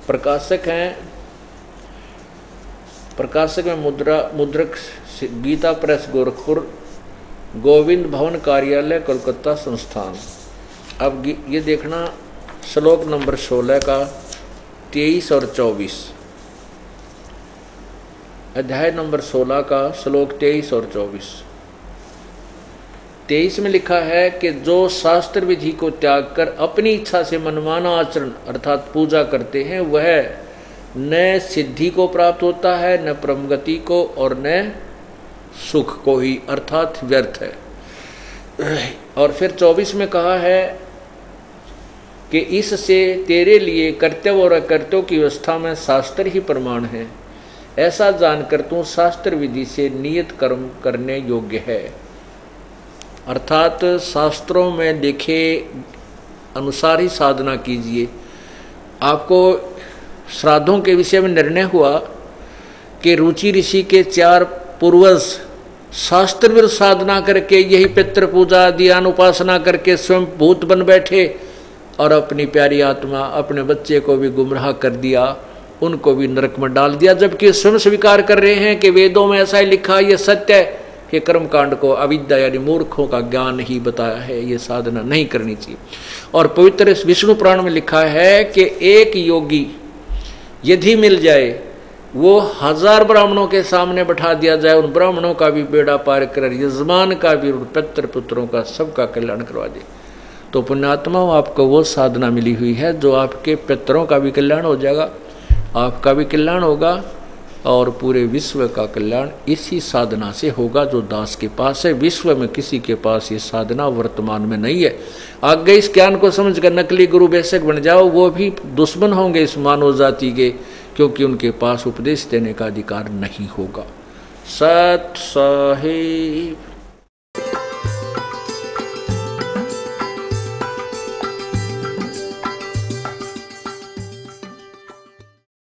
प्रकाशक हैं, प्रकाशक में मुद्रक गीता प्रेस गोरखपुर, गोविंद भवन कार्यालय कोलकाता संस्थान। अब ये देखना श्लोक नंबर 16 का 23 और 24, अध्याय नंबर 16 का श्लोक 23 और 24। 23 में लिखा है कि जो शास्त्र विधि को त्याग कर अपनी इच्छा से मनमाना आचरण अर्थात पूजा करते हैं, वह न सिद्धि को प्राप्त होता है, न परमगति को, और न सुख को ही, अर्थात व्यर्थ है। और फिर 24 में कहा है कि इससे तेरे लिए कर्तव्य और अकर्तव्य की व्यवस्था में शास्त्र ही प्रमाण है, ऐसा जानकर तू शास्त्र विधि से नियत कर्म करने योग्य है। अर्थात शास्त्रों में लिखे अनुसार ही साधना कीजिए। आपको श्राद्धों के विषय में निर्णय हुआ कि रुचि ऋषि के 4 पूर्वज शास्त्र विरुद्ध साधना करके यही पितृ पूजा ध्यान उपासना करके स्वयं भूत बन बैठे और अपनी प्यारी आत्मा अपने बच्चे को भी गुमराह कर दिया, उनको भी नरक में डाल दिया, जबकि स्वयं स्वीकार कर रहे हैं कि वेदों में ऐसा ही लिखा, ये सत्य है। ये कर्मकांड को अविद्या यानी मूर्खों का ज्ञान ही बताया है, ये साधना नहीं करनी चाहिए। और पवित्र विष्णु पुराण में लिखा है कि एक योगी यदि मिल जाए, वो 1000 ब्राह्मणों के सामने बैठा दिया जाए, उन ब्राह्मणों का भी बेड़ा पार कर, यजमान का भी, पितृ पुत्रों का सबका कल्याण करवा दे। तो पुण्यात्माओं, आपको वो साधना मिली हुई है जो आपके पितरों का भी कल्याण हो जाएगा, आपका भी कल्याण होगा और पूरे विश्व का कल्याण इसी साधना से होगा जो दास के पास है। विश्व में किसी के पास ये साधना वर्तमान में नहीं है। आगे इस ज्ञान को समझकर नकली गुरु बेशक बन जाओ, वो भी दुश्मन होंगे इस मानव जाति के, क्योंकि उनके पास उपदेश देने का अधिकार नहीं होगा। सत साहिब।